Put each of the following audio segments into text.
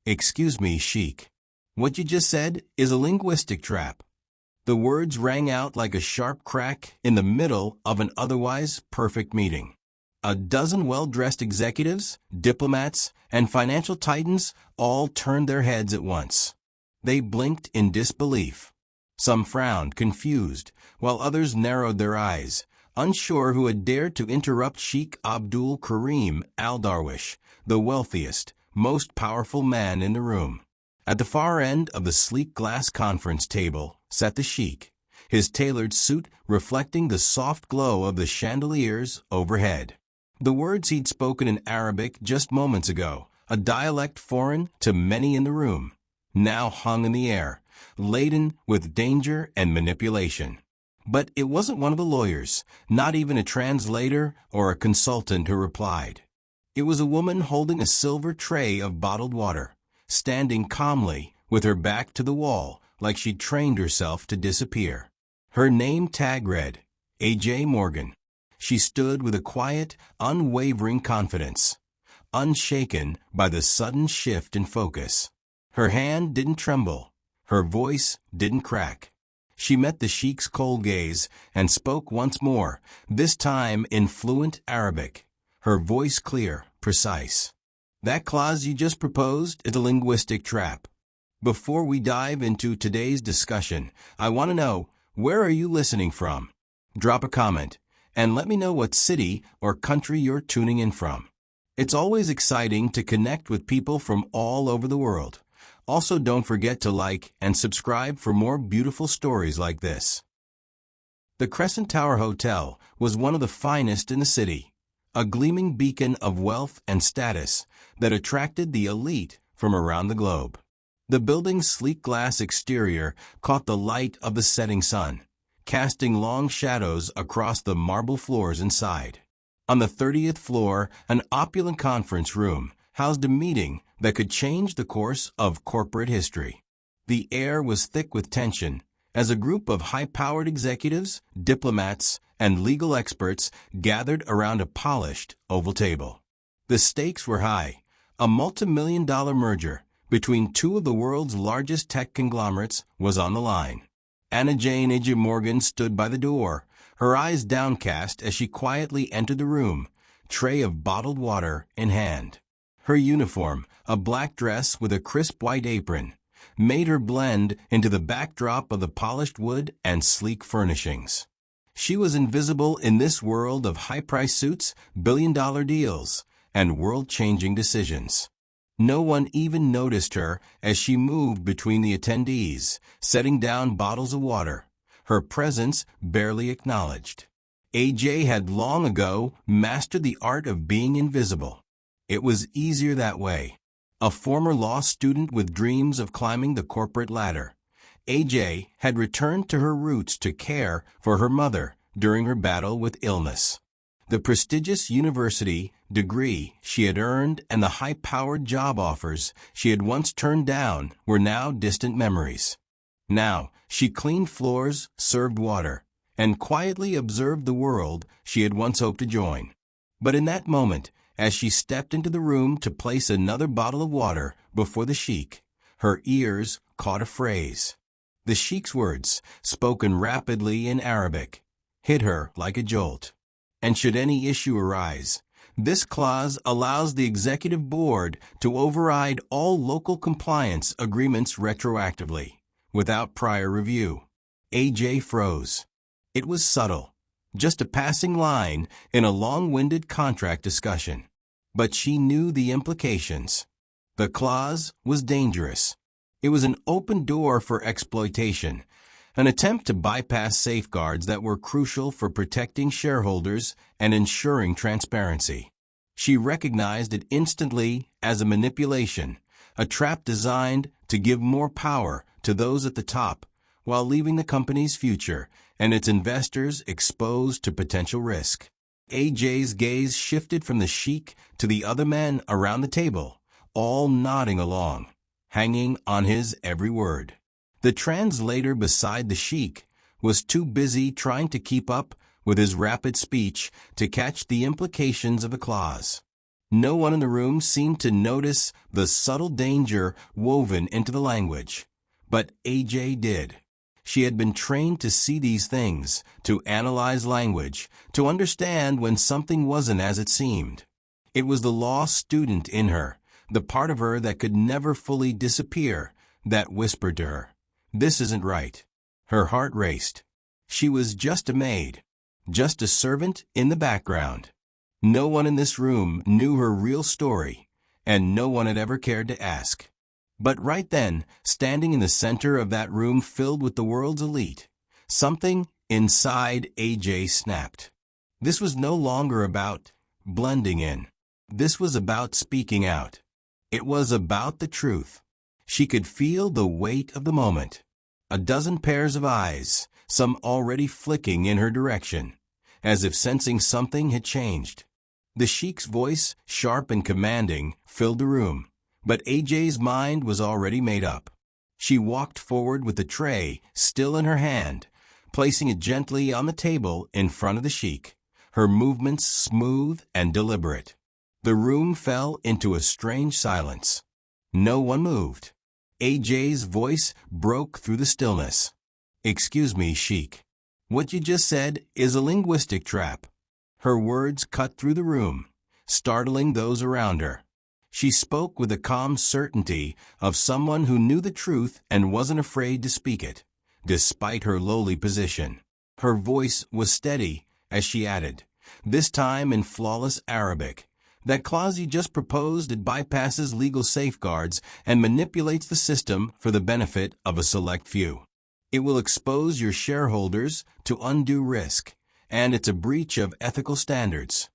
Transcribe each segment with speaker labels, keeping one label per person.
Speaker 1: Excuse me, Sheik. What you just said is a linguistic trap. The words rang out like a sharp crack in the middle of an otherwise perfect meeting. A dozen well-dressed executives, diplomats, and financial titans all turned their heads at once. They blinked in disbelief. Some frowned, confused, while others narrowed their eyes, unsure who had dared to interrupt Sheikh Abdul Karim al-Darwish, the wealthiest, most powerful man in the room. At the far end of the sleek glass conference table sat the Sheikh, his tailored suit reflecting the soft glow of the chandeliers overhead. The words he'd spoken in Arabic just moments ago, a dialect foreign to many in the room, now hung in the air, laden with danger and manipulation. But it wasn't one of the lawyers, not even a translator or a consultant who replied. It was a woman holding a silver tray of bottled water, standing calmly with her back to the wall like she'd trained herself to disappear. Her name tag read, A.J. Morgan. She stood with a quiet, unwavering confidence, unshaken by the sudden shift in focus. Her hand didn't tremble. Her voice didn't crack. She met the Sheikh's cold gaze and spoke once more, this time in fluent Arabic, her voice clear, precise. That clause you just proposed is a linguistic trap. Before we dive into today's discussion, I want to know, where are you listening from? Drop a comment and let me know what city or country you're tuning in from. It's always exciting to connect with people from all over the world. Also, don't forget to like and subscribe for more beautiful stories like this. The Crescent Tower Hotel was one of the finest in the city, a gleaming beacon of wealth and status that attracted the elite from around the globe. The building's sleek glass exterior caught the light of the setting sun, casting long shadows across the marble floors inside. On the 30th floor, an opulent conference room housed a meeting that could change the course of corporate history. The air was thick with tension as a group of high-powered executives, diplomats, and legal experts gathered around a polished oval table. The stakes were high. A multi-million-dollar merger between two of the world's largest tech conglomerates was on the line. Anna Jane A.J. Morgan stood by the door, her eyes downcast as she quietly entered the room, tray of bottled water in hand. Her uniform, a black dress with a crisp white apron, made her blend into the backdrop of the polished wood and sleek furnishings. She was invisible in this world of high-priced suits, billion-dollar deals, and world-changing decisions. No one even noticed her as she moved between the attendees, setting down bottles of water, her presence barely acknowledged. AJ had long ago mastered the art of being invisible. It was easier that way. A former law student with dreams of climbing the corporate ladder, AJ had returned to her roots to care for her mother during her battle with illness. The prestigious university degree she had earned and the high-powered job offers she had once turned down were now distant memories. Now, she cleaned floors, served water, and quietly observed the world she had once hoped to join. But in that moment, as she stepped into the room to place another bottle of water before the Sheikh, her ears caught a phrase. The Sheikh's words, spoken rapidly in Arabic, hit her like a jolt. And should any issue arise, this clause allows the executive board to override all local compliance agreements retroactively, without prior review. AJ froze. It was subtle, just a passing line in a long-winded contract discussion. But she knew the implications. The clause was dangerous. It was an open door for exploitation, an attempt to bypass safeguards that were crucial for protecting shareholders and ensuring transparency. She recognized it instantly as a manipulation, a trap designed to give more power to those at the top while leaving the company's future and its investors exposed to potential risk. AJ's gaze shifted from the Sheikh to the other men around the table, all nodding along, hanging on his every word. The translator beside the Sheikh was too busy trying to keep up with his rapid speech to catch the implications of the clause. No one in the room seemed to notice the subtle danger woven into the language. But AJ did. She had been trained to see these things, to analyze language, to understand when something wasn't as it seemed. It was the law student in her, the part of her that could never fully disappear, that whispered to her, "This isn't right." Her heart raced. She was just a maid, just a servant in the background. No one in this room knew her real story, and no one had ever cared to ask. But right then, standing in the center of that room filled with the world's elite, something inside AJ snapped. This was no longer about blending in. This was about speaking out. It was about the truth. She could feel the weight of the moment. A dozen pairs of eyes, some already flicking in her direction, as if sensing something had changed. The sheik's voice, sharp and commanding, filled the room, but AJ's mind was already made up. She walked forward with the tray still in her hand, placing it gently on the table in front of the sheik, her movements smooth and deliberate. The room fell into a strange silence. No one moved. AJ's voice broke through the stillness. "Excuse me, sheik. What you just said is a linguistic trap." Her words cut through the room, startling those around her. She spoke with the calm certainty of someone who knew the truth and wasn't afraid to speak it, despite her lowly position. Her voice was steady as she added, this time in flawless Arabic, "That clause you just proposed, it bypasses legal safeguards and manipulates the system for the benefit of a select few. It will expose your shareholders to undue risk, and it's a breach of ethical standards."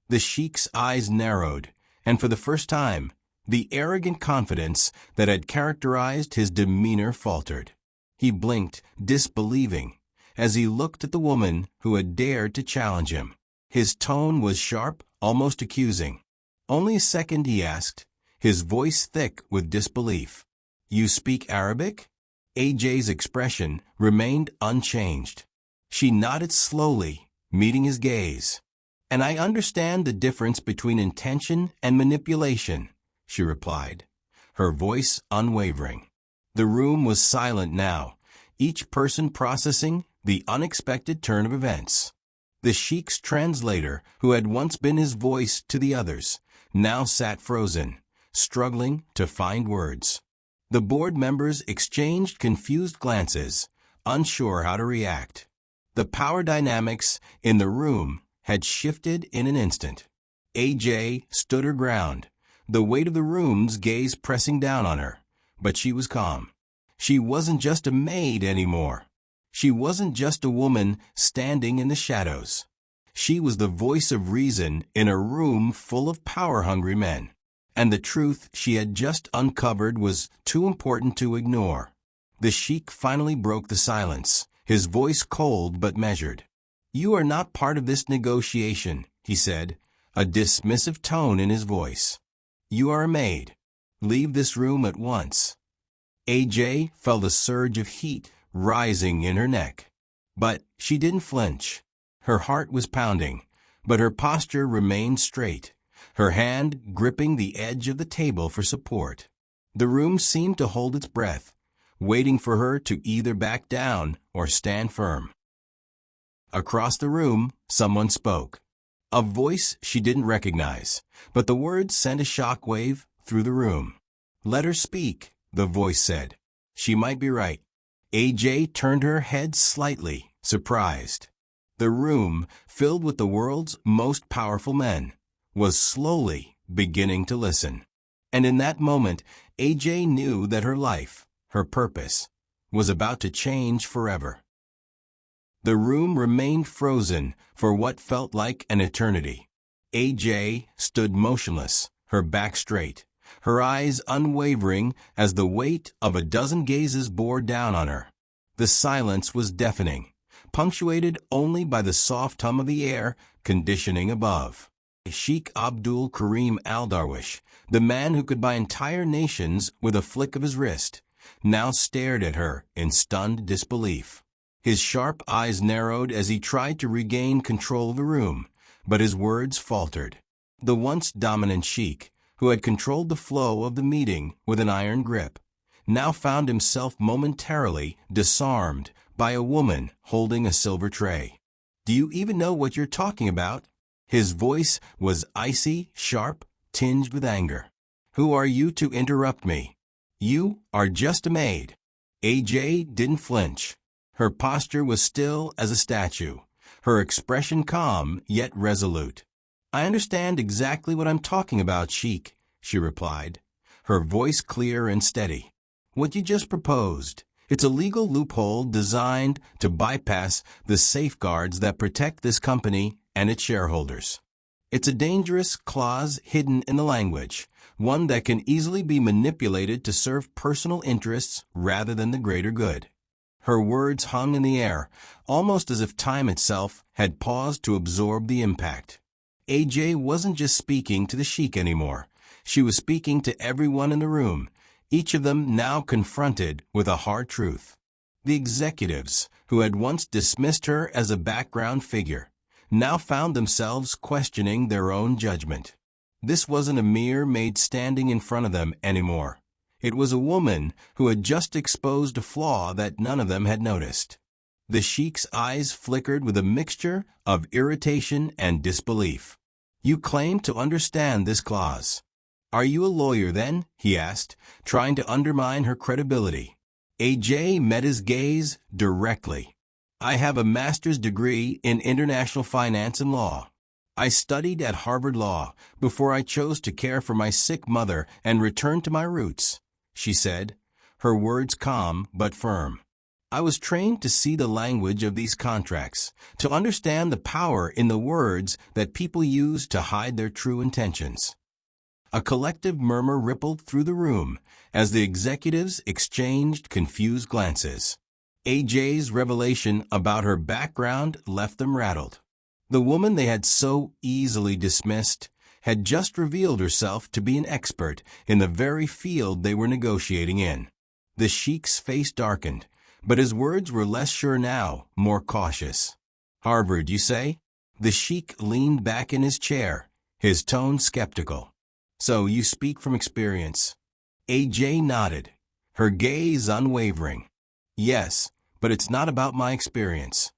Speaker 1: The sheik's eyes narrowed, and for the first time, the arrogant confidence that had characterized his demeanor faltered. He blinked, disbelieving, as he looked at the woman who had dared to challenge him. His tone was sharp, almost accusing. "Only a second," he asked, his voice thick with disbelief. "You speak Arabic?" AJ's expression remained unchanged. She nodded slowly, meeting his gaze. "And I understand the difference between intention and manipulation," she replied, her voice unwavering. The room was silent now, each person processing the unexpected turn of events. The sheik's translator, who had once been his voice to the others, now sat frozen, struggling to find words. The board members exchanged confused glances, unsure how to react. The power dynamics in the room had shifted in an instant. AJ stood her ground, the weight of the room's gaze pressing down on her, but she was calm. She wasn't just a maid anymore. She wasn't just a woman standing in the shadows. She was the voice of reason in a room full of power-hungry men. And the truth she had just uncovered was too important to ignore. The sheik finally broke the silence, his voice cold but measured. "You are not part of this negotiation," he said, a dismissive tone in his voice. "You are a maid. Leave this room at once." AJ felt a surge of heat rising in her neck. But she didn't flinch. Her heart was pounding, but her posture remained straight, her hand gripping the edge of the table for support. The room seemed to hold its breath, waiting for her to either back down or stand firm. Across the room, someone spoke. A voice she didn't recognize, but the words sent a shockwave through the room. "Let her speak," the voice said. "She might be right." AJ turned her head slightly, surprised. The room, filled with the world's most powerful men, was slowly beginning to listen. And in that moment, AJ knew that her life, her purpose, was about to change forever. The room remained frozen for what felt like an eternity. AJ stood motionless, her back straight, her eyes unwavering as the weight of a dozen gazes bore down on her. The silence was deafening, punctuated only by the soft hum of the air conditioning above. Sheikh Abdul Karim al-Darwish, the man who could buy entire nations with a flick of his wrist, now stared at her in stunned disbelief. His sharp eyes narrowed as he tried to regain control of the room, but his words faltered. The once dominant sheik, who had controlled the flow of the meeting with an iron grip, now found himself momentarily disarmed by a woman holding a silver tray. "Do you even know what you're talking about?" His voice was icy, sharp, tinged with anger. "Who are you to interrupt me? You are just a maid." AJ didn't flinch. Her posture was still as a statue, her expression calm yet resolute. "I understand exactly what I'm talking about, Sheik," she replied, her voice clear and steady. "What you just proposed, it's a legal loophole designed to bypass the safeguards that protect this company and its shareholders. It's a dangerous clause hidden in the language, one that can easily be manipulated to serve personal interests rather than the greater good." Her words hung in the air, almost as if time itself had paused to absorb the impact. AJ wasn't just speaking to the sheik anymore. She was speaking to everyone in the room, each of them now confronted with a hard truth. The executives, who had once dismissed her as a background figure, now found themselves questioning their own judgment. This wasn't a mere maid standing in front of them anymore. It was a woman who had just exposed a flaw that none of them had noticed. The sheik's eyes flickered with a mixture of irritation and disbelief. "You claim to understand this clause. Are you a lawyer then?" he asked, trying to undermine her credibility. AJ met his gaze directly. "I have a master's degree in international finance and law. I studied at Harvard Law before I chose to care for my sick mother and return to my roots," she said, her words calm but firm. "I was trained to see the language of these contracts, to understand the power in the words that people use to hide their true intentions." A collective murmur rippled through the room as the executives exchanged confused glances. AJ's revelation about her background left them rattled. The woman they had so easily dismissed had just revealed herself to be an expert in the very field they were negotiating in. The sheik's face darkened, but his words were less sure now, more cautious. "Harvard, you say?" The sheik leaned back in his chair, his tone skeptical. "So you speak from experience?" AJ nodded, her gaze unwavering. "Yes, but it's not about my experience.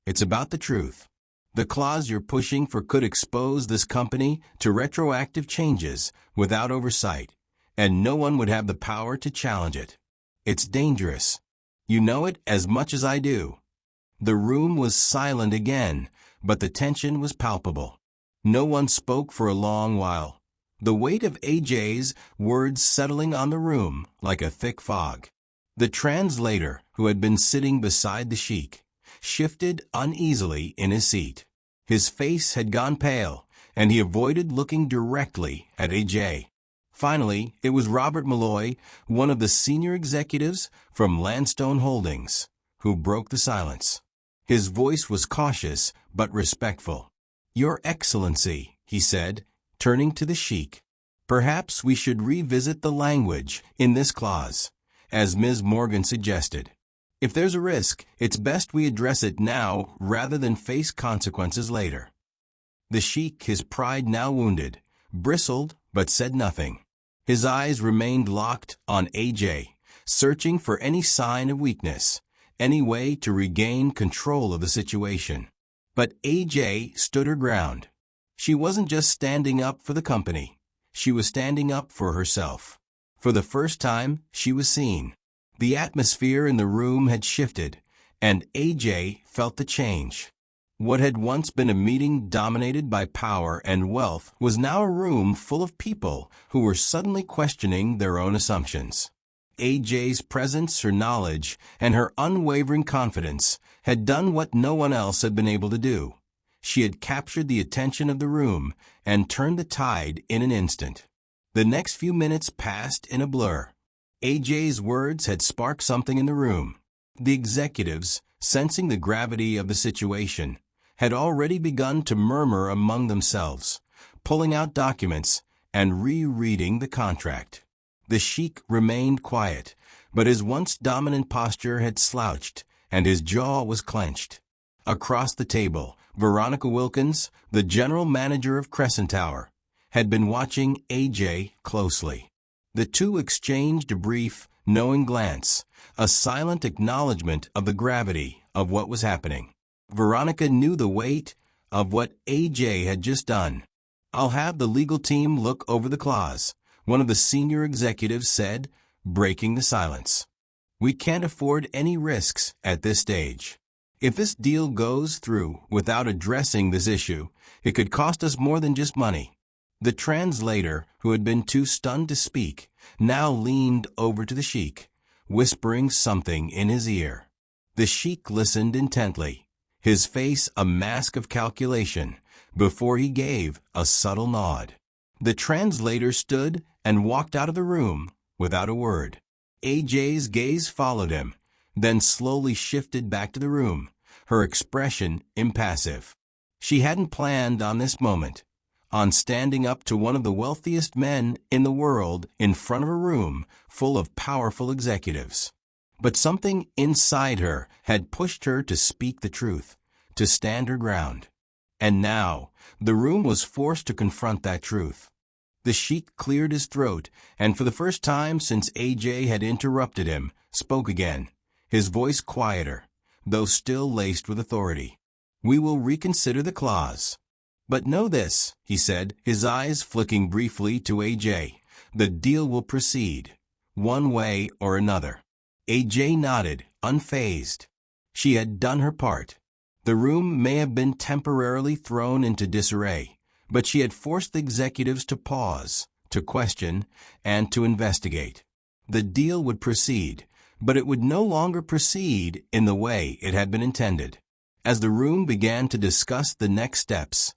Speaker 1: It's about the truth. The clause you're pushing for could expose this company to retroactive changes without oversight, and no one would have the power to challenge it. It's dangerous. You know it as much as I do." The room was silent again, but the tension was palpable. No one spoke for a long while, the weight of AJ's words settling on the room like a thick fog. The translator, who had been sitting beside the sheik, shifted uneasily in his seat. His face had gone pale, and he avoided looking directly at AJ. Finally, it was Robert Malloy, one of the senior executives from Landstone Holdings, who broke the silence. His voice was cautious but respectful. "Your Excellency," he said, turning to the sheik, "perhaps we should revisit the language in this clause, as Ms. Morgan suggested. If there's a risk, it's best we address it now rather than face consequences later." The sheik, his pride now wounded, bristled but said nothing. His eyes remained locked on AJ, searching for any sign of weakness, any way to regain control of the situation. But AJ stood her ground. She wasn't just standing up for the company. She was standing up for herself. For the first time, she was seen. The atmosphere in the room had shifted, and AJ felt the change. What had once been a meeting dominated by power and wealth was now a room full of people who were suddenly questioning their own assumptions. AJ's presence, her knowledge, and her unwavering confidence had done what no one else had been able to do. She had captured the attention of the room and turned the tide in an instant. The next few minutes passed in a blur. AJ's words had sparked something in the room. The executives, sensing the gravity of the situation, had already begun to murmur among themselves, pulling out documents and rereading the contract. The sheik remained quiet, but his once dominant posture had slouched, and his jaw was clenched. Across the table, Veronica Wilkins, the general manager of Crescent Tower, had been watching AJ closely. The two exchanged a brief, knowing glance, a silent acknowledgement of the gravity of what was happening. Veronica knew the weight of what AJ had just done. "I'll have the legal team look over the clause," one of the senior executives said, breaking the silence. "We can't afford any risks at this stage. If this deal goes through without addressing this issue, it could cost us more than just money." The translator, who had been too stunned to speak, now leaned over to the sheik, whispering something in his ear. The sheik listened intently, his face a mask of calculation, before he gave a subtle nod. The translator stood and walked out of the room without a word. AJ's gaze followed him, then slowly shifted back to the room, her expression impassive. She hadn't planned on this moment, on standing up to one of the wealthiest men in the world in front of a room full of powerful executives. But something inside her had pushed her to speak the truth, to stand her ground. And now, the room was forced to confront that truth. The sheik cleared his throat, and for the first time since AJ had interrupted him, spoke again, his voice quieter, though still laced with authority. "We will reconsider the clause. But know this," he said, his eyes flicking briefly to AJ, "the deal will proceed, one way or another." AJ nodded, unfazed. She had done her part. The room may have been temporarily thrown into disarray, but she had forced the executives to pause, to question, and to investigate. The deal would proceed, but it would no longer proceed in the way it had been intended. As the room began to discuss the next steps,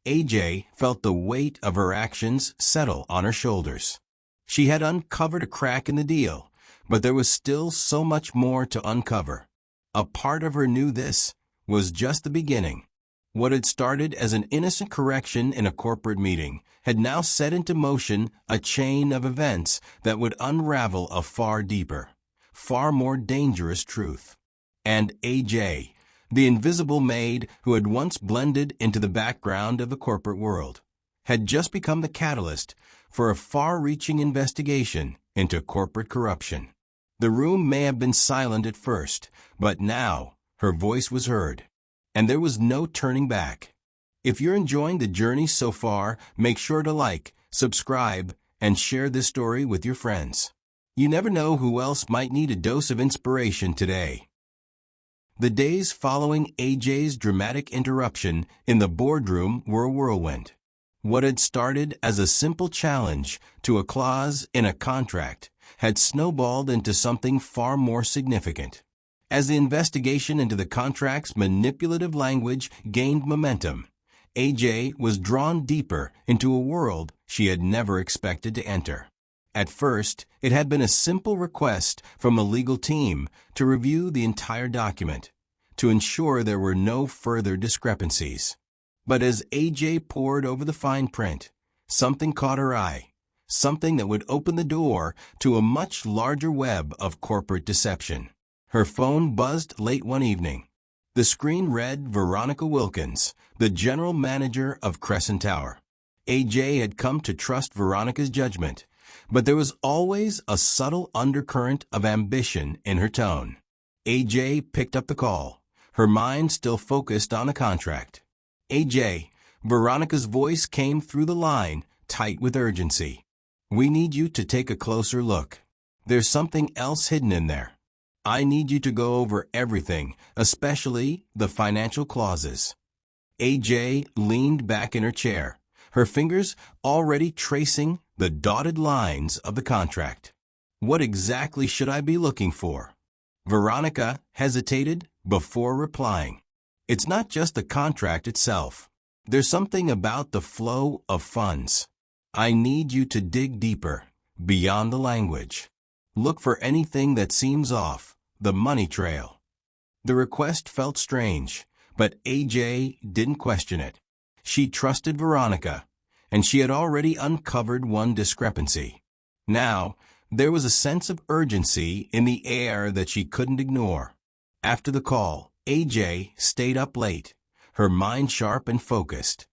Speaker 1: AJ felt the weight of her actions settle on her shoulders. She had uncovered a crack in the deal, but there was still so much more to uncover. A part of her knew this was just the beginning. What had started as an innocent correction in a corporate meeting had now set into motion a chain of events that would unravel a far deeper, far more dangerous truth. And AJ, the invisible maid who had once blended into the background of the corporate world, had just become the catalyst for a far-reaching investigation into corporate corruption. The room may have been silent at first, but now her voice was heard, and there was no turning back. If you're enjoying the journey so far, make sure to like, subscribe, and share this story with your friends. You never know who else might need a dose of inspiration today. The days following AJ's dramatic interruption in the boardroom were a whirlwind. What had started as a simple challenge to a clause in a contract had snowballed into something far more significant. As the investigation into the contract's manipulative language gained momentum, AJ was drawn deeper into a world she had never expected to enter. At first, it had been a simple request from a legal team to review the entire document, to ensure there were no further discrepancies. But as AJ pored over the fine print, something caught her eye, something that would open the door to a much larger web of corporate deception. Her phone buzzed late one evening. The screen read Veronica Wilkins, the general manager of Crescent Tower. AJ had come to trust Veronica's judgment, but there was always a subtle undercurrent of ambition in her tone. AJ picked up the call, her mind still focused on the contract. "AJ," Veronica's voice came through the line, tight with urgency. "We need you to take a closer look. There's something else hidden in there. I need you to go over everything, especially the financial clauses." AJ leaned back in her chair, her fingers already tracing the dotted lines of the contract. "What exactly should I be looking for?" Veronica hesitated before replying. "It's not just the contract itself. There's something about the flow of funds. I need you to dig deeper, beyond the language. Look for anything that seems off, the money trail." The request felt strange, but AJ didn't question it. She trusted Veronica, and she had already uncovered one discrepancy. Now, there was a sense of urgency in the air that she couldn't ignore. After the call, AJ stayed up late, her mind sharp and focused.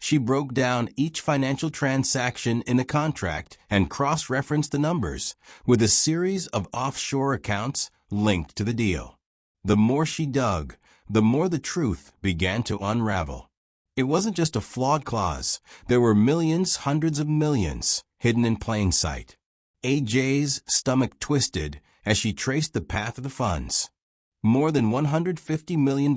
Speaker 1: She broke down each financial transaction in the contract and cross-referenced the numbers with a series of offshore accounts linked to the deal. The more she dug, the more the truth began to unravel. It wasn't just a flawed clause. There were millions, hundreds of millions, hidden in plain sight. AJ's stomach twisted as she traced the path of the funds. More than $150 million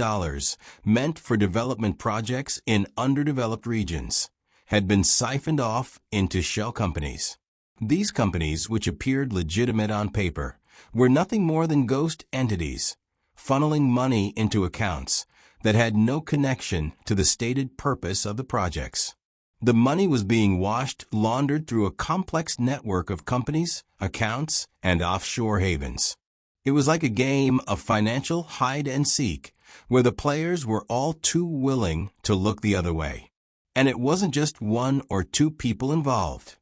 Speaker 1: meant for development projects in underdeveloped regions had been siphoned off into shell companies. These companies, which appeared legitimate on paper, were nothing more than ghost entities, funneling money into accounts that had no connection to the stated purpose of the projects. The money was being washed, laundered through a complex network of companies, accounts, and offshore havens. It was like a game of financial hide-and-seek, where the players were all too willing to look the other way. And it wasn't just one or two people involved.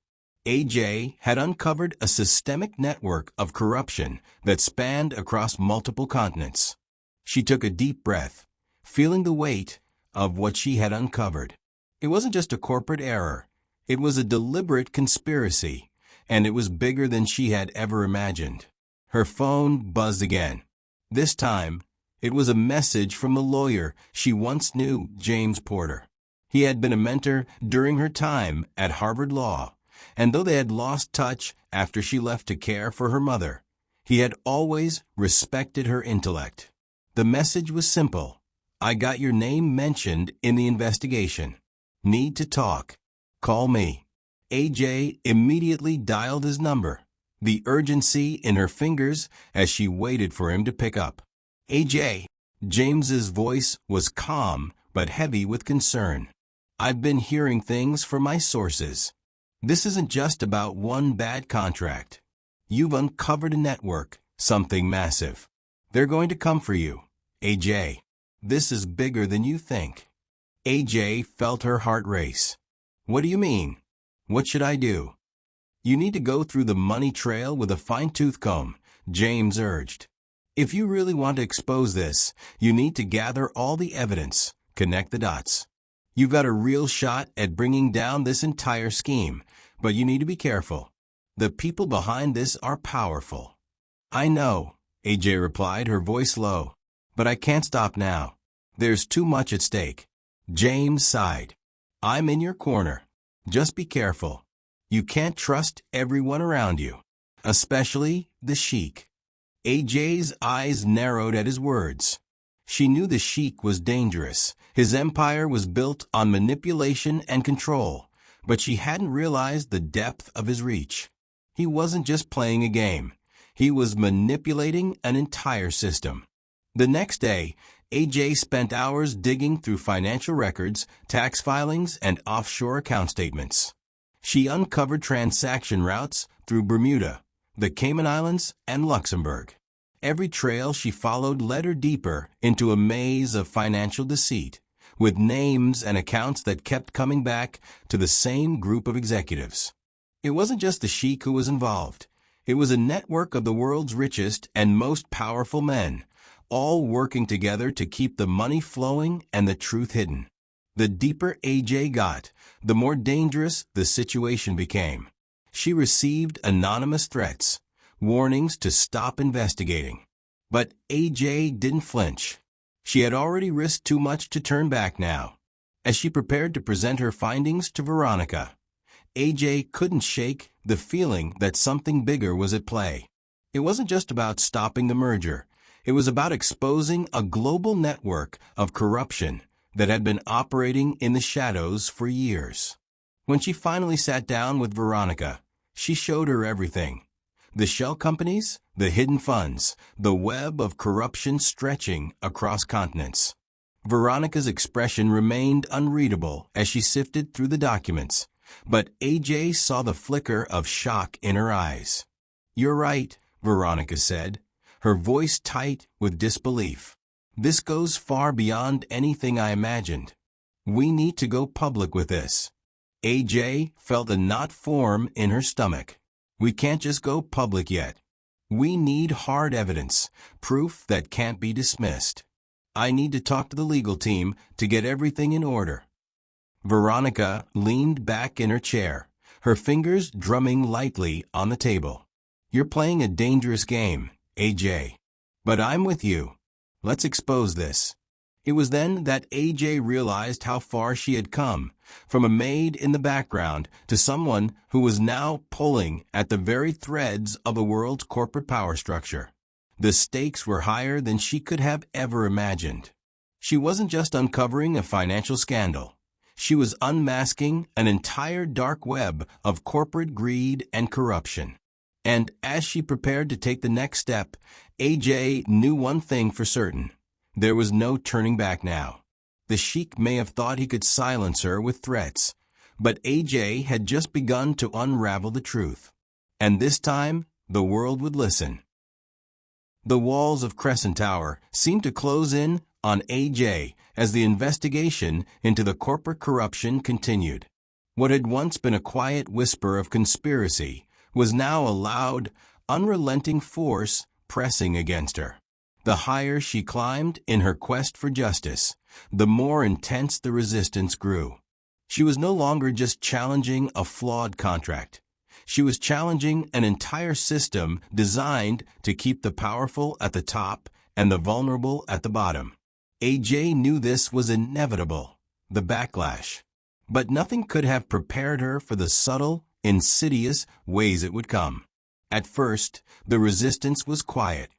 Speaker 1: AJ had uncovered a systemic network of corruption that spanned across multiple continents. She took a deep breath, feeling the weight of what she had uncovered. It wasn't just a corporate error. It was a deliberate conspiracy, and it was bigger than she had ever imagined. Her phone buzzed again. This time, it was a message from the lawyer she once knew, James Porter. He had been a mentor during her time at Harvard Law, and though they had lost touch after she left to care for her mother, he had always respected her intellect. The message was simple. I got your name mentioned in the investigation. Need to talk. Call me. AJ immediately dialed his number, the urgency in her fingers as she waited for him to pick up. AJ. James's voice was calm but heavy with concern. I've been hearing things from my sources. This isn't just about one bad contract. You've uncovered a network, something massive. They're going to come for you, AJ. This is bigger than you think. AJ felt her heart race. What do you mean? What should I do? You need to go through the money trail with a fine-tooth comb, James urged. If you really want to expose this, you need to gather all the evidence, connect the dots. You've got a real shot at bringing down this entire scheme, but you need to be careful. The people behind this are powerful. I know, AJ replied, her voice low, but I can't stop now. There's too much at stake. James sighed. I'm in your corner. Just be careful. You can't trust everyone around you, especially the sheik. AJ's eyes narrowed at his words. She knew the sheik was dangerous. His empire was built on manipulation and control, but she hadn't realized the depth of his reach. He wasn't just playing a game. He was manipulating an entire system. The next day, AJ spent hours digging through financial records, tax filings, and offshore account statements. She uncovered transaction routes through Bermuda, the Cayman Islands, and Luxembourg. Every trail she followed led her deeper into a maze of financial deceit, with names and accounts that kept coming back to the same group of executives. It wasn't just the sheik who was involved. It was a network of the world's richest and most powerful men, all working together to keep the money flowing and the truth hidden. The deeper AJ got, the more dangerous the situation became. She received anonymous threats, warnings to stop investigating. But AJ didn't flinch. She had already risked too much to turn back now. As she prepared to present her findings to Veronica, AJ couldn't shake the feeling that something bigger was at play. It wasn't just about stopping the merger. It was about exposing a global network of corruption that had been operating in the shadows for years. When she finally sat down with Veronica, she showed her everything. The shell companies, the hidden funds, the web of corruption stretching across continents. Veronica's expression remained unreadable as she sifted through the documents, but AJ saw the flicker of shock in her eyes. "You're right," Veronica said, her voice tight with disbelief. "This goes far beyond anything I imagined. We need to go public with this." AJ felt a knot form in her stomach. "We can't just go public yet. We need hard evidence, proof that can't be dismissed. I need to talk to the legal team to get everything in order." Veronica leaned back in her chair, her fingers drumming lightly on the table. "You're playing a dangerous game, AJ. But I'm with you. Let's expose this." It was then that AJ realized how far she had come, from a maid in the background to someone who was now pulling at the very threads of the world's corporate power structure. The stakes were higher than she could have ever imagined. She wasn't just uncovering a financial scandal. She was unmasking an entire dark web of corporate greed and corruption. And as she prepared to take the next step, AJ knew one thing for certain. There was no turning back now. The sheik may have thought he could silence her with threats, but AJ had just begun to unravel the truth. And this time, the world would listen. The walls of Crescent Tower seemed to close in on AJ as the investigation into the corporate corruption continued. What had once been a quiet whisper of conspiracy was now a loud, unrelenting force pressing against her. The higher she climbed in her quest for justice, the more intense the resistance grew. She was no longer just challenging a flawed contract. She was challenging an entire system designed to keep the powerful at the top and the vulnerable at the bottom. AJ knew this was inevitable, the backlash. But nothing could have prepared her for the subtle, insidious ways it would come. At first, the resistance was quiet.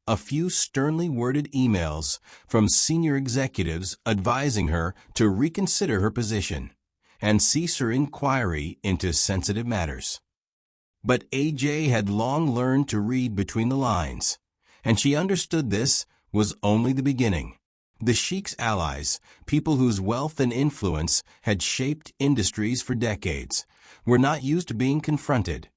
Speaker 1: A few sternly worded emails from senior executives advising her to reconsider her position and cease her inquiry into sensitive matters. But AJ had long learned to read between the lines, and she understood this was only the beginning. The sheik's allies, people whose wealth and influence had shaped industries for decades, were not used to being confronted,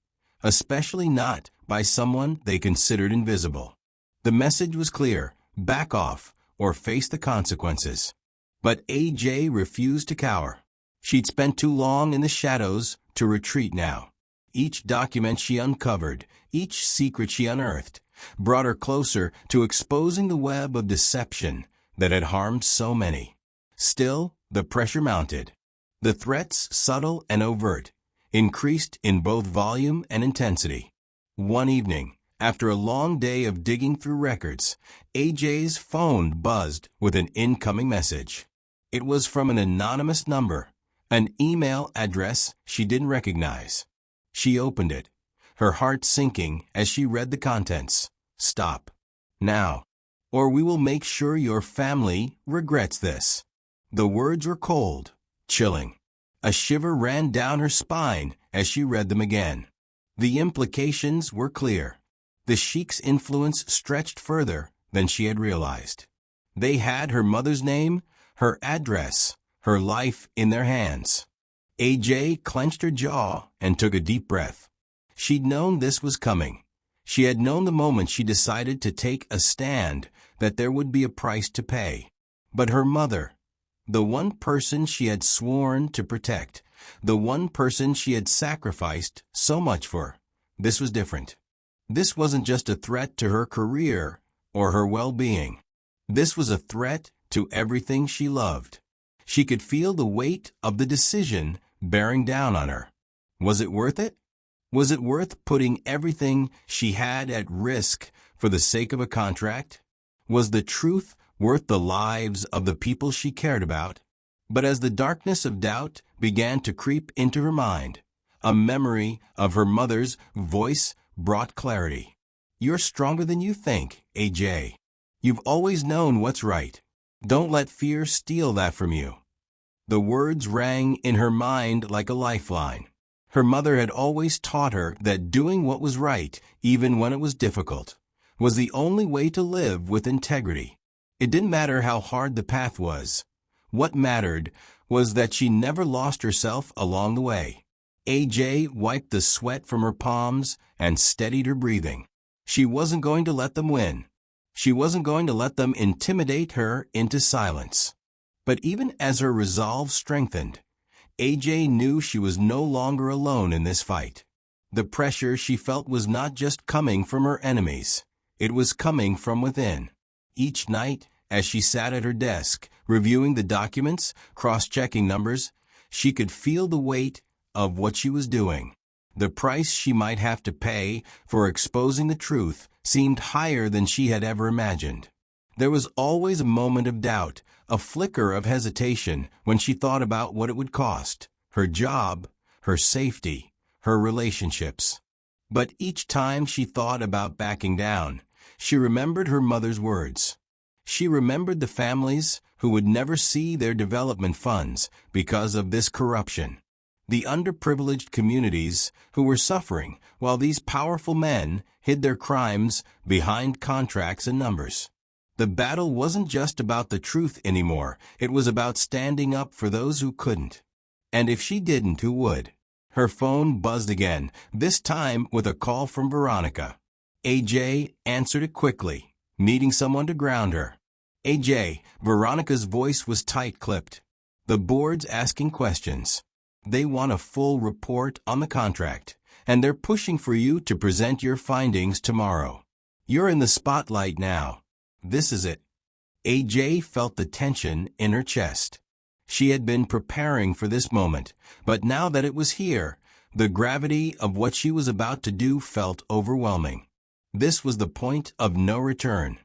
Speaker 1: especially not by someone they considered invisible. The message was clear: back off or face the consequences. But AJ refused to cower. She'd spent too long in the shadows to retreat now. Each document she uncovered, each secret she unearthed, brought her closer to exposing the web of deception that had harmed so many. Still, the pressure mounted. The threats, subtle and overt, increased in both volume and intensity. One evening, after a long day of digging through records, AJ's phone buzzed with an incoming message. It was from an anonymous number, an email address she didn't recognize. She opened it, her heart sinking as she read the contents. "Stop. Now. Or we will make sure your family regrets this." The words were cold, chilling. A shiver ran down her spine as she read them again. The implications were clear. The sheik's influence stretched further than she had realized. They had her mother's name, her address, her life in their hands. AJ clenched her jaw and took a deep breath. She'd known this was coming. She had known the moment she decided to take a stand that there would be a price to pay. But her mother, the one person she had sworn to protect, the one person she had sacrificed so much for, this was different. This wasn't just a threat to her career or her well-being. This was a threat to everything she loved. She could feel the weight of the decision bearing down on her. Was it worth it? Was it worth putting everything she had at risk for the sake of a contract? Was the truth worth the lives of the people she cared about? But as the darkness of doubt began to creep into her mind, a memory of her mother's voice brought clarity. "You're stronger than you think, AJ. You've always known what's right. Don't let fear steal that from you." The words rang in her mind like a lifeline. Her mother had always taught her that doing what was right, even when it was difficult, was the only way to live with integrity. It didn't matter how hard the path was. What mattered was that she never lost herself along the way. AJ wiped the sweat from her palms and steadied her breathing. She wasn't going to let them win. She wasn't going to let them intimidate her into silence. But even as her resolve strengthened, AJ knew she was no longer alone in this fight. The pressure she felt was not just coming from her enemies. It was coming from within. Each night, as she sat at her desk, reviewing the documents, cross-checking numbers, She could feel the weight of what she was doing. The price she might have to pay for exposing the truth seemed higher than she had ever imagined. There was always a moment of doubt, a flicker of hesitation when she thought about what it would cost, her job, her safety, her relationships. But each time she thought about backing down, she remembered her mother's words. She remembered the families who would never see their development funds because of this corruption. The underprivileged communities who were suffering while these powerful men hid their crimes behind contracts and numbers. The battle wasn't just about the truth anymore. It was about standing up for those who couldn't. And if she didn't, who would? Her phone buzzed again, this time with a call from Veronica. AJ answered it quickly, needing someone to ground her. AJ, Veronica's voice was tight-clipped. The board's asking questions. They want a full report on the contract, and they're pushing for you to present your findings tomorrow. You're in the spotlight now. This is it. AJ felt the tension in her chest. She had been preparing for this moment, but now that it was here, the gravity of what she was about to do felt overwhelming. This was the point of no return.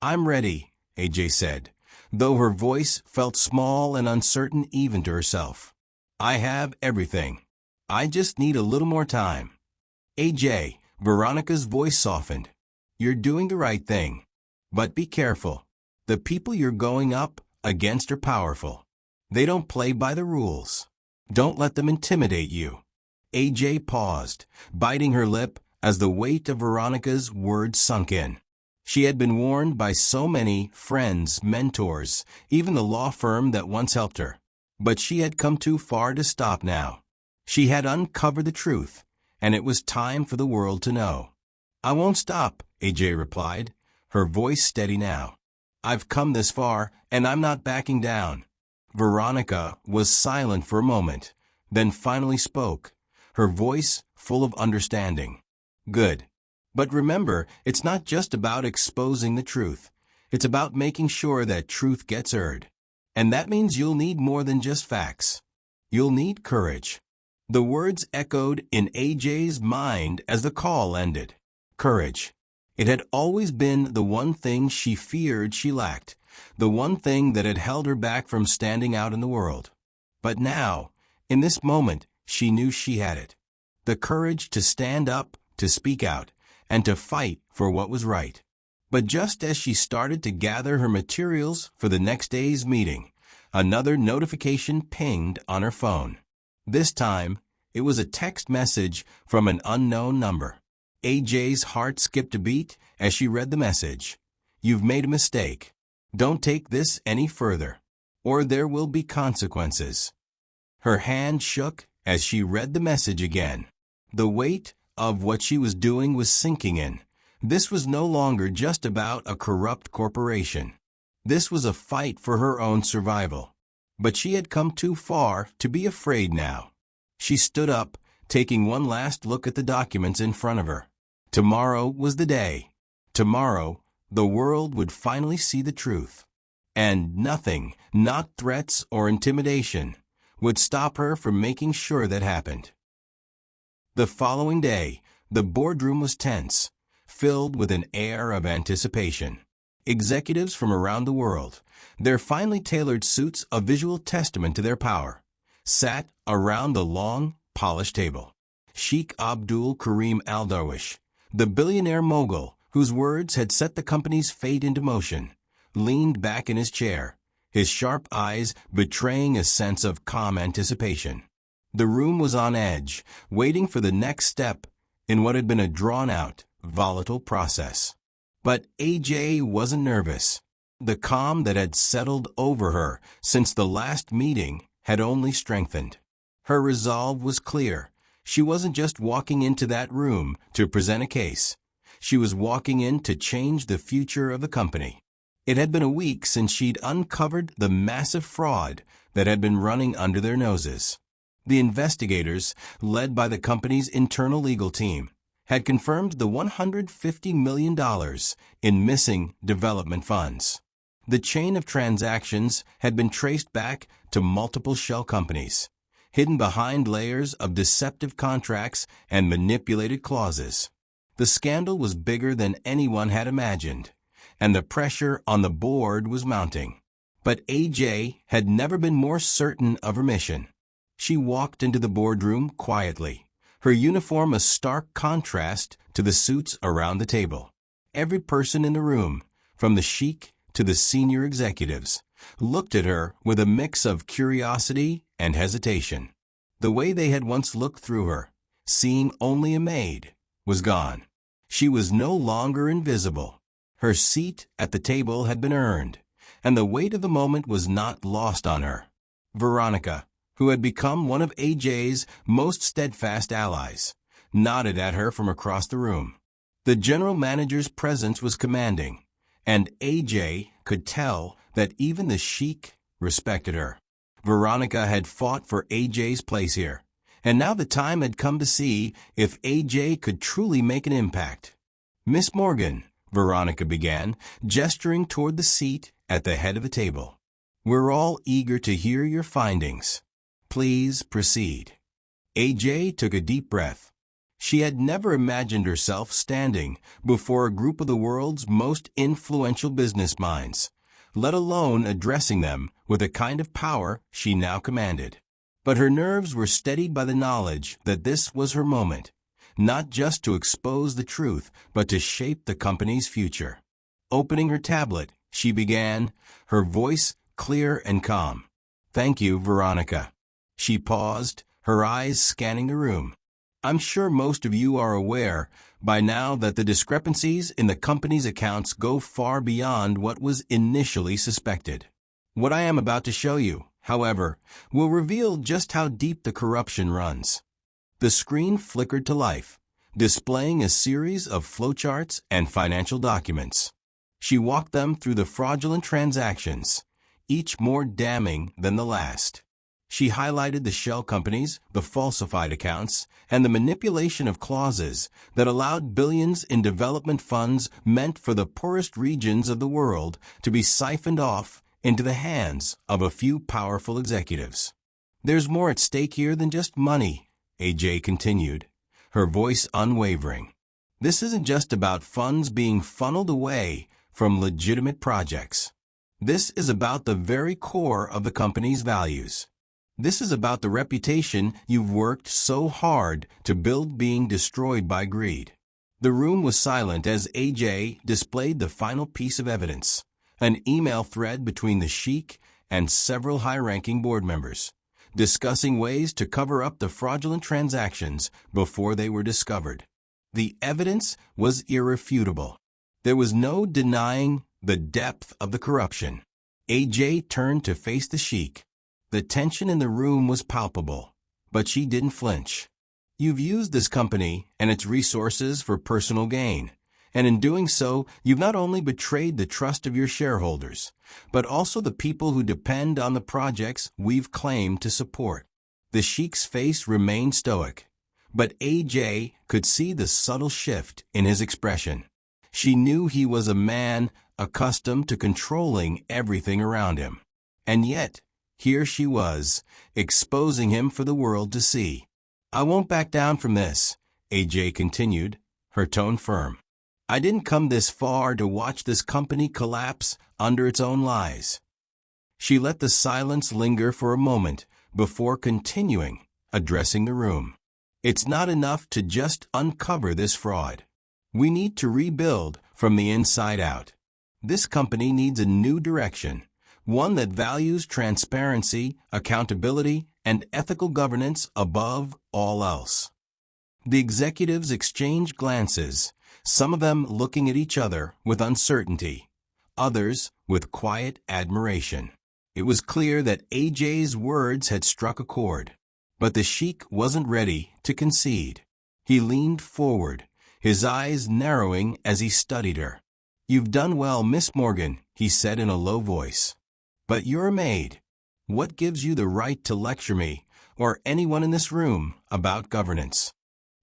Speaker 1: I'm ready, AJ said, though her voice felt small and uncertain even to herself. I have everything. I just need a little more time. AJ, Veronica's voice softened. You're doing the right thing. But be careful. The people you're going up against are powerful. They don't play by the rules. Don't let them intimidate you. AJ paused, biting her lip as the weight of Veronica's words sunk in. She had been warned by so many friends, mentors, even the law firm that once helped her. But she had come too far to stop now. She had uncovered the truth, and it was time for the world to know. I won't stop, AJ replied, her voice steady now. I've come this far, and I'm not backing down. Veronica was silent for a moment, then finally spoke, her voice full of understanding. Good. But remember, it's not just about exposing the truth. It's about making sure that truth gets heard. And that means you'll need more than just facts. You'll need courage. The words echoed in AJ's mind as the call ended. Courage. It had always been the one thing she feared she lacked, the one thing that had held her back from standing out in the world. But now, in this moment, she knew she had it. The courage to stand up, to speak out, and to fight for what was right. But just as she started to gather her materials for the next day's meeting, another notification pinged on her phone. This time, it was a text message from an unknown number. AJ's heart skipped a beat as she read the message. You've made a mistake. Don't take this any further, or there will be consequences. Her hand shook as she read the message again. The weight of what she was doing was sinking in. This was no longer just about a corrupt corporation. This was a fight for her own survival. But she had come too far to be afraid now. She stood up, taking one last look at the documents in front of her. Tomorrow was the day. Tomorrow, the world would finally see the truth. And nothing, not threats or intimidation, would stop her from making sure that happened. The following day, the boardroom was tense, filled with an air of anticipation. Executives from around the world, their finely tailored suits a visual testament to their power, sat around the long, polished table. Sheikh Abdul Karim Al Darwish, the billionaire mogul whose words had set the company's fate into motion, leaned back in his chair, his sharp eyes betraying a sense of calm anticipation. The room was on edge, waiting for the next step in what had been a drawn-out, volatile process. But AJ wasn't nervous. The calm that had settled over her since the last meeting had only strengthened. Her resolve was clear. She wasn't just walking into that room to present a case. She was walking in to change the future of the company. It had been a week since she'd uncovered the massive fraud that had been running under their noses. The investigators, led by the company's internal legal team, had confirmed the $150 million in missing development funds. The chain of transactions had been traced back to multiple shell companies, hidden behind layers of deceptive contracts and manipulated clauses. The scandal was bigger than anyone had imagined, and the pressure on the board was mounting. But AJ had never been more certain of her mission. She walked into the boardroom quietly, her uniform a stark contrast to the suits around the table. Every person in the room, from the sheik to the senior executives, looked at her with a mix of curiosity and hesitation. The way they had once looked through her, seeing only a maid, was gone. She was no longer invisible. Her seat at the table had been earned, and the weight of the moment was not lost on her. Veronica, who had become one of AJ's most steadfast allies, nodded at her from across the room. The general manager's presence was commanding, and AJ could tell that even the sheik respected her. Veronica had fought for AJ's place here, and now the time had come to see if AJ could truly make an impact. "Miss Morgan," Veronica began, gesturing toward the seat at the head of the table. "We're all eager to hear your findings. Please proceed." AJ took a deep breath. She had never imagined herself standing before a group of the world's most influential business minds, let alone addressing them with the kind of power she now commanded. But her nerves were steadied by the knowledge that this was her moment, not just to expose the truth, but to shape the company's future. Opening her tablet, she began, her voice clear and calm. "Thank you, Veronica." She paused, her eyes scanning the room. "I'm sure most of you are aware by now that the discrepancies in the company's accounts go far beyond what was initially suspected. What I am about to show you, however, will reveal just how deep the corruption runs." The screen flickered to life, displaying a series of flowcharts and financial documents. She walked them through the fraudulent transactions, each more damning than the last. She highlighted the shell companies, the falsified accounts, and the manipulation of clauses that allowed billions in development funds meant for the poorest regions of the world to be siphoned off into the hands of a few powerful executives. "There's more at stake here than just money," AJ continued, her voice unwavering. "This isn't just about funds being funneled away from legitimate projects. This is about the very core of the company's values. This is about the reputation you've worked so hard to build being destroyed by greed." The room was silent as AJ displayed the final piece of evidence, an email thread between the sheik and several high-ranking board members, discussing ways to cover up the fraudulent transactions before they were discovered. The evidence was irrefutable. There was no denying the depth of the corruption. AJ turned to face the sheik. The tension in the room was palpable, but she didn't flinch. "You've used this company and its resources for personal gain, and in doing so, you've not only betrayed the trust of your shareholders, but also the people who depend on the projects we've claimed to support." The sheik's face remained stoic, but AJ could see the subtle shift in his expression. She knew he was a man accustomed to controlling everything around him. And yet, here she was, exposing him for the world to see. "I won't back down from this," AJ continued, her tone firm. "I didn't come this far to watch this company collapse under its own lies." She let the silence linger for a moment before continuing, addressing the room. "It's not enough to just uncover this fraud. We need to rebuild from the inside out. This company needs a new direction, one that values transparency, accountability, and ethical governance above all else." The executives exchanged glances, some of them looking at each other with uncertainty, others with quiet admiration. It was clear that AJ's words had struck a chord, but the sheik wasn't ready to concede. He leaned forward, his eyes narrowing as he studied her. "You've done well, Miss Morgan," he said in a low voice. "But you're a maid. What gives you the right to lecture me, or anyone in this room, about governance?"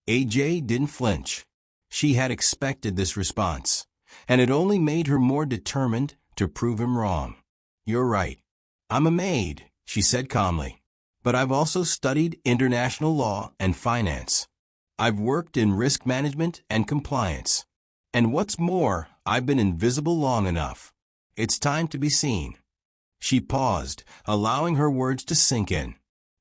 Speaker 1: AJ didn't flinch. She had expected this response, and it only made her more determined to prove him wrong. "You're right. I'm a maid," she said calmly. But I've also studied international law and finance. I've worked in risk management and compliance. And what's more, I've been invisible long enough. It's time to be seen." She paused, allowing her words to sink in.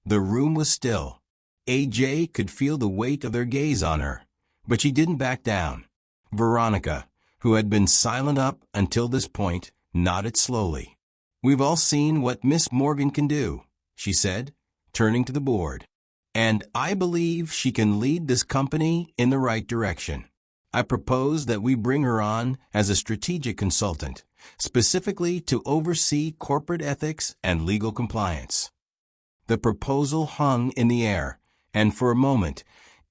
Speaker 1: The room was still. AJ could feel the weight of their gaze on her, but she didn't back down. Veronica, who had been silent up until this point, nodded slowly. "We've all seen what Miss Morgan can do," she said, turning to the board. "And I believe she can lead this company in the right direction. I propose that we bring her on as a strategic consultant, specifically to oversee corporate ethics and legal compliance." The proposal hung in the air, and for a moment,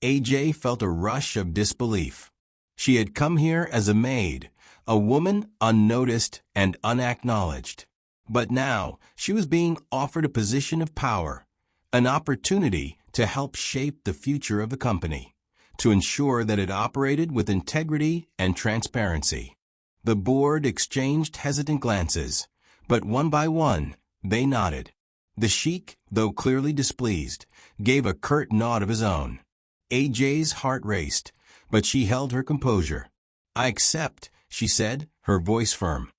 Speaker 1: AJ felt a rush of disbelief. She had come here as a maid, a woman unnoticed and unacknowledged. But now she was being offered a position of power, an opportunity to help shape the future of the company, to ensure that it operated with integrity and transparency. The board exchanged hesitant glances, but one by one, they nodded. The sheik, though clearly displeased, gave a curt nod of his own. AJ's heart raced, but she held her composure. "I accept," she said, her voice firm.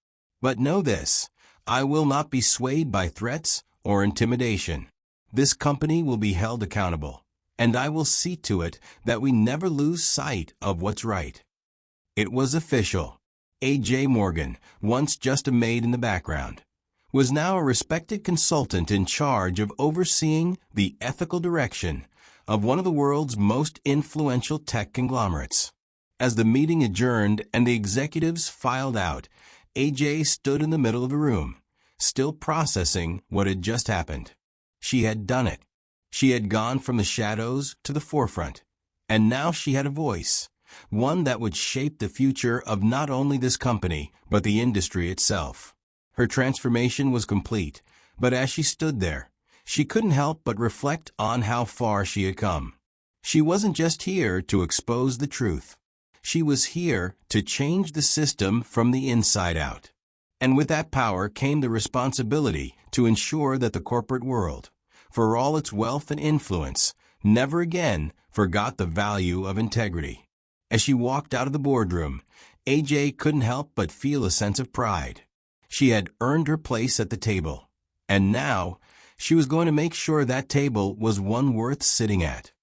Speaker 1: "But know this, I will not be swayed by threats or intimidation. This company will be held accountable, and I will see to it that we never lose sight of what's right." It was official. AJ Morgan, once just a maid in the background, was now a respected consultant in charge of overseeing the ethical direction of one of the world's most influential tech conglomerates. As the meeting adjourned and the executives filed out, AJ stood in the middle of the room, still processing what had just happened. She had done it. She had gone from the shadows to the forefront, and now she had a voice, one that would shape the future of not only this company, but the industry itself. Her transformation was complete, but as she stood there, she couldn't help but reflect on how far she had come. She wasn't just here to expose the truth. She was here to change the system from the inside out. And with that power came the responsibility to ensure that the corporate world, for all its wealth and influence, never again forgot the value of integrity. As she walked out of the boardroom, AJ couldn't help but feel a sense of pride. She had earned her place at the table, and now she was going to make sure that table was one worth sitting at.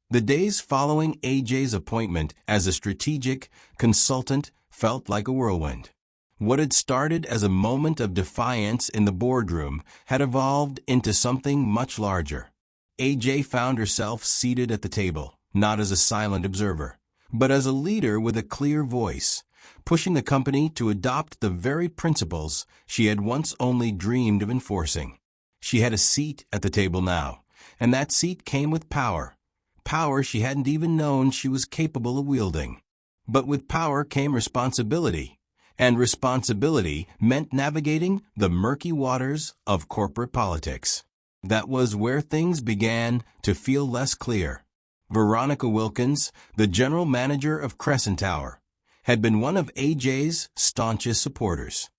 Speaker 1: The days following AJ's appointment as a strategic consultant felt like a whirlwind. What had started as a moment of defiance in the boardroom had evolved into something much larger. AJ found herself seated at the table, not as a silent observer, but as a leader with a clear voice, pushing the company to adopt the very principles she had once only dreamed of enforcing. She had a seat at the table now, and that seat came with power. Power she hadn't even known she was capable of wielding. But with power came responsibility, and responsibility meant navigating the murky waters of corporate politics. That was where things began to feel less clear. Veronica Wilkins, the general manager of Crescent Tower, had been one of AJ's staunchest supporters.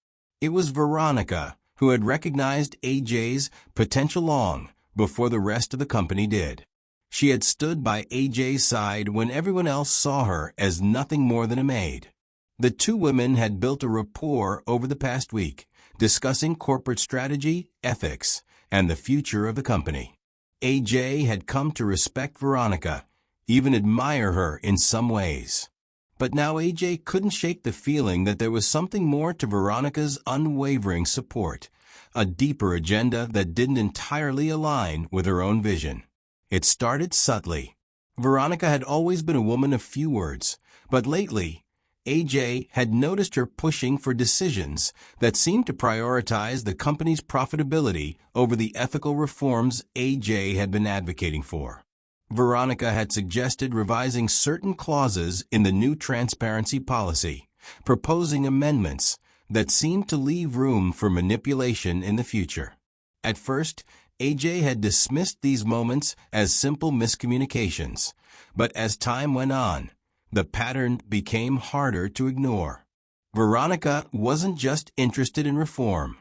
Speaker 1: It was Veronica who had recognized AJ's potential long before the rest of the company did. She had stood by AJ's side when everyone else saw her as nothing more than a maid. The two women had built a rapport over the past week, discussing corporate strategy, ethics, and the future of the company. AJ had come to respect Veronica, even admire her in some ways. But now AJ couldn't shake the feeling that there was something more to Veronica's unwavering support, a deeper agenda that didn't entirely align with her own vision. It started subtly. Veronica had always been a woman of few words, but lately, AJ had noticed her pushing for decisions that seemed to prioritize the company's profitability over the ethical reforms AJ had been advocating for. Veronica had suggested revising certain clauses in the new transparency policy, proposing amendments that seemed to leave room for manipulation in the future. At first, AJ had dismissed these moments as simple miscommunications, but as time went on, the pattern became harder to ignore. Veronica wasn't just interested in reform.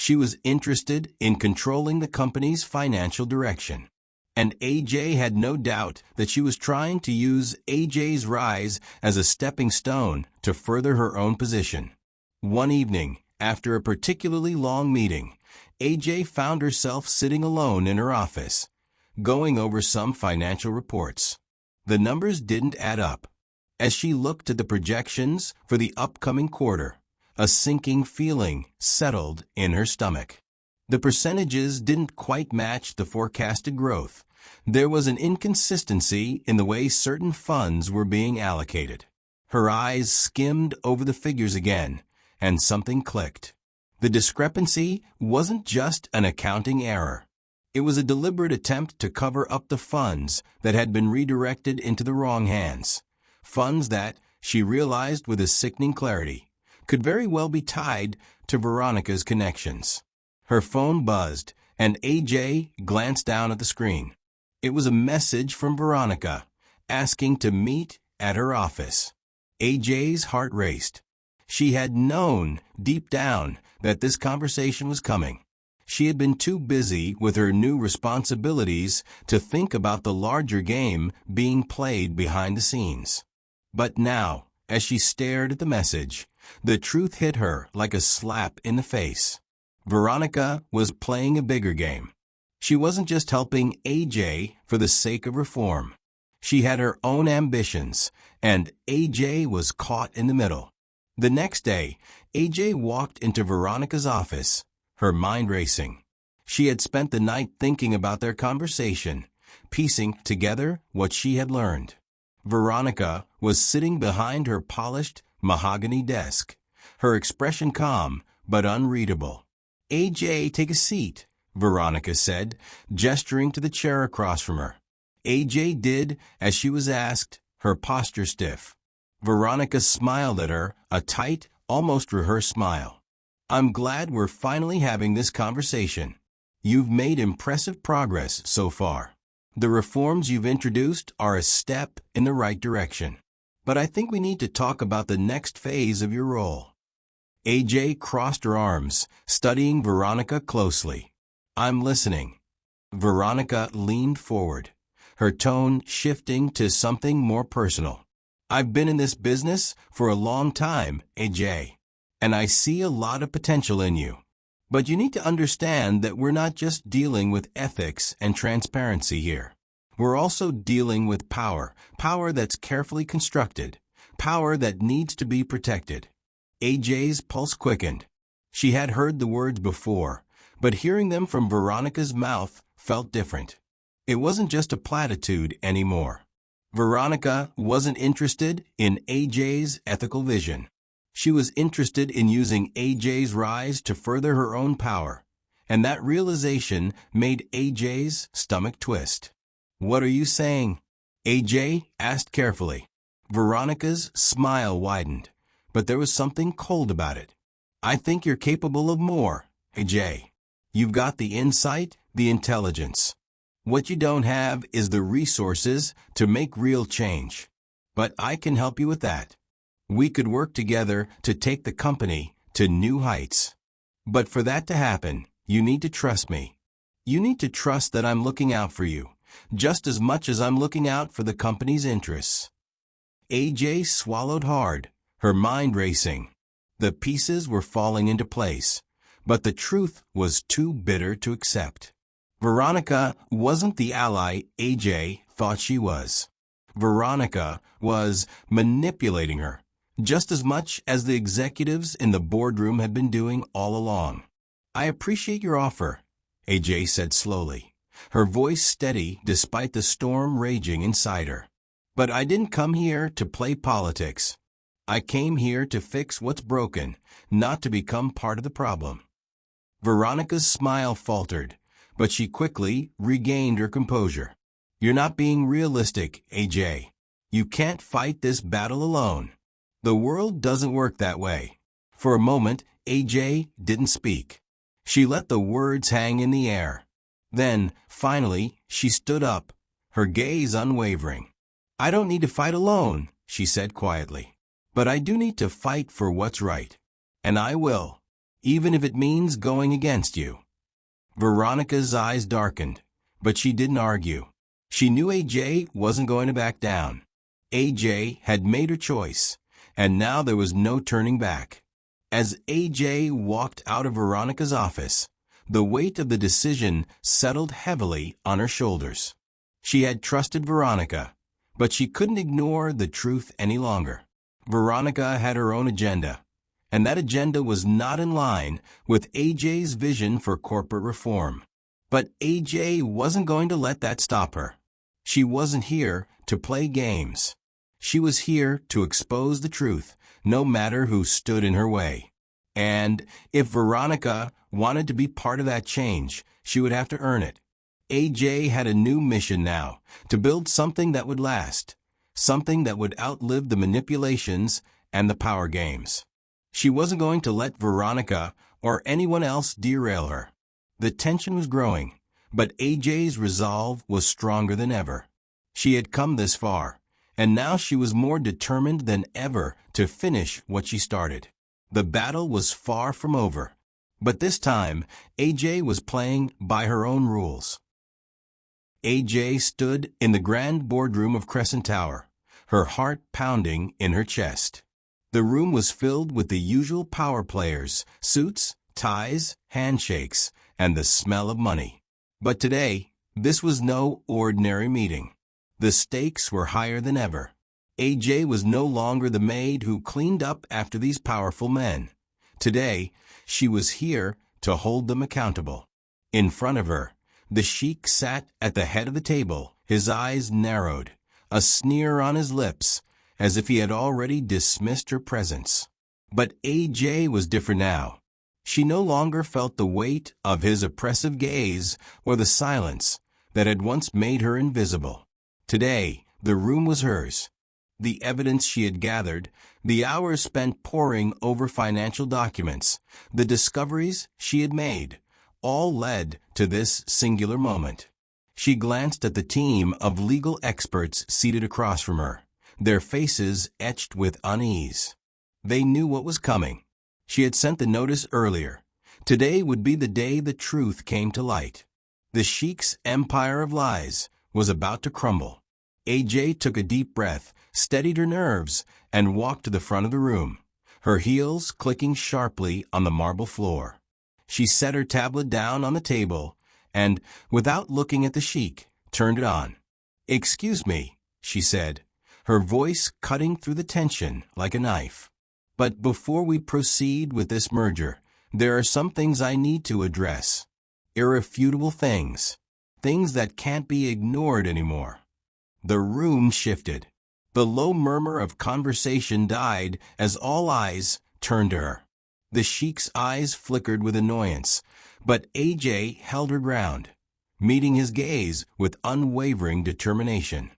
Speaker 1: She was interested in controlling the company's financial direction. And AJ had no doubt that she was trying to use AJ's rise as a stepping stone to further her own position. One evening, after a particularly long meeting, AJ found herself sitting alone in her office, going over some financial reports. The numbers didn't add up. As she looked at the projections for the upcoming quarter, a sinking feeling settled in her stomach. The percentages didn't quite match the forecasted growth. There was an inconsistency in the way certain funds were being allocated. Her eyes skimmed over the figures again, and something clicked. The discrepancy wasn't just an accounting error. It was a deliberate attempt to cover up the funds that had been redirected into the wrong hands. Funds that, she realized with a sickening clarity, could very well be tied to Veronica's connections. Her phone buzzed, and AJ glanced down at the screen. It was a message from Veronica, asking to meet at her office. AJ's heart raced. She had known, deep down, that this conversation was coming. She had been too busy with her new responsibilities to think about the larger game being played behind the scenes. But now, as she stared at the message, the truth hit her like a slap in the face. Veronica was playing a bigger game. She wasn't just helping AJ for the sake of reform. She had her own ambitions, and AJ was caught in the middle. The next day, AJ walked into Veronica's office, her mind racing. She had spent the night thinking about their conversation, piecing together what she had learned. Veronica was sitting behind her polished mahogany desk, her expression calm but unreadable. AJ, take a seat, Veronica said, gesturing to the chair across from her. AJ did as she was asked, her posture stiff. Veronica smiled at her, a tight, almost rehearsed smile. I'm glad we're finally having this conversation. You've made impressive progress so far. The reforms you've introduced are a step in the right direction. But I think we need to talk about the next phase of your role. AJ crossed her arms, studying Veronica closely. I'm listening. Veronica leaned forward, her tone shifting to something more personal. I've been in this business for a long time, AJ, and I see a lot of potential in you. But you need to understand that we're not just dealing with ethics and transparency here. We're also dealing with power that's carefully constructed, power that needs to be protected. AJ's pulse quickened. She had heard the words before, but hearing them from Veronica's mouth felt different. It wasn't just a platitude anymore. Veronica wasn't interested in AJ's ethical vision. She was interested in using AJ's rise to further her own power, and that realization made AJ's stomach twist. What are you saying? AJ asked carefully. Veronica's smile widened, but there was something cold about it. I think you're capable of more, AJ. You've got the insight, the intelligence. What you don't have is the resources to make real change. But I can help you with that. We could work together to take the company to new heights. But for that to happen, you need to trust me. You need to trust that I'm looking out for you, just as much as I'm looking out for the company's interests. AJ swallowed hard, her mind racing. The pieces were falling into place, but the truth was too bitter to accept. Veronica wasn't the ally AJ thought she was. Veronica was manipulating her, just as much as the executives in the boardroom had been doing all along. I appreciate your offer, AJ said slowly, her voice steady despite the storm raging inside her. But I didn't come here to play politics. I came here to fix what's broken, not to become part of the problem. Veronica's smile faltered, but she quickly regained her composure. You're not being realistic, AJ. You can't fight this battle alone. The world doesn't work that way. For a moment, AJ didn't speak. She let the words hang in the air. Then, finally, she stood up, her gaze unwavering. I don't need to fight alone, she said quietly. But I do need to fight for what's right. And I will. even if it means going against you. Veronica's eyes darkened, but she didn't argue. She knew AJ wasn't going to back down. AJ had made her choice, and now there was no turning back. As AJ walked out of Veronica's office, the weight of the decision settled heavily on her shoulders. She had trusted Veronica, but she couldn't ignore the truth any longer. Veronica had her own agenda, and that agenda was not in line with AJ's vision for corporate reform. But AJ wasn't going to let that stop her. She wasn't here to play games. She was here to expose the truth, no matter who stood in her way. And if Veronica wanted to be part of that change, she would have to earn it. AJ had a new mission now, to build something that would last, something that would outlive the manipulations and the power games. She wasn't going to let Veronica or anyone else derail her. The tension was growing, but AJ's resolve was stronger than ever. She had come this far, and now she was more determined than ever to finish what she started. The battle was far from over, but this time AJ was playing by her own rules. AJ stood in the grand boardroom of Crescent Tower, her heart pounding in her chest. The room was filled with the usual power players, suits, ties, handshakes, and the smell of money. But today, this was no ordinary meeting. The stakes were higher than ever. AJ was no longer the maid who cleaned up after these powerful men. Today, she was here to hold them accountable. In front of her, the sheik sat at the head of the table, his eyes narrowed, a sneer on his lips, as if he had already dismissed her presence. But AJ was different now. She no longer felt the weight of his oppressive gaze or the silence that had once made her invisible. Today, the room was hers. The evidence she had gathered, the hours spent poring over financial documents, the discoveries she had made, all led to this singular moment. She glanced at the team of legal experts seated across from her, their faces etched with unease. They knew what was coming. She had sent the notice earlier. Today would be the day the truth came to light. The sheik's empire of lies was about to crumble. AJ took a deep breath, steadied her nerves, and walked to the front of the room, her heels clicking sharply on the marble floor. She set her tablet down on the table and, without looking at the sheik, turned it on. "Excuse me," she said, her voice cutting through the tension like a knife. "But before we proceed with this merger, there are some things I need to address. Irrefutable things. Things that can't be ignored anymore." The room shifted. The low murmur of conversation died as all eyes turned to her. The sheik's eyes flickered with annoyance, but AJ held her ground, meeting his gaze with unwavering determination.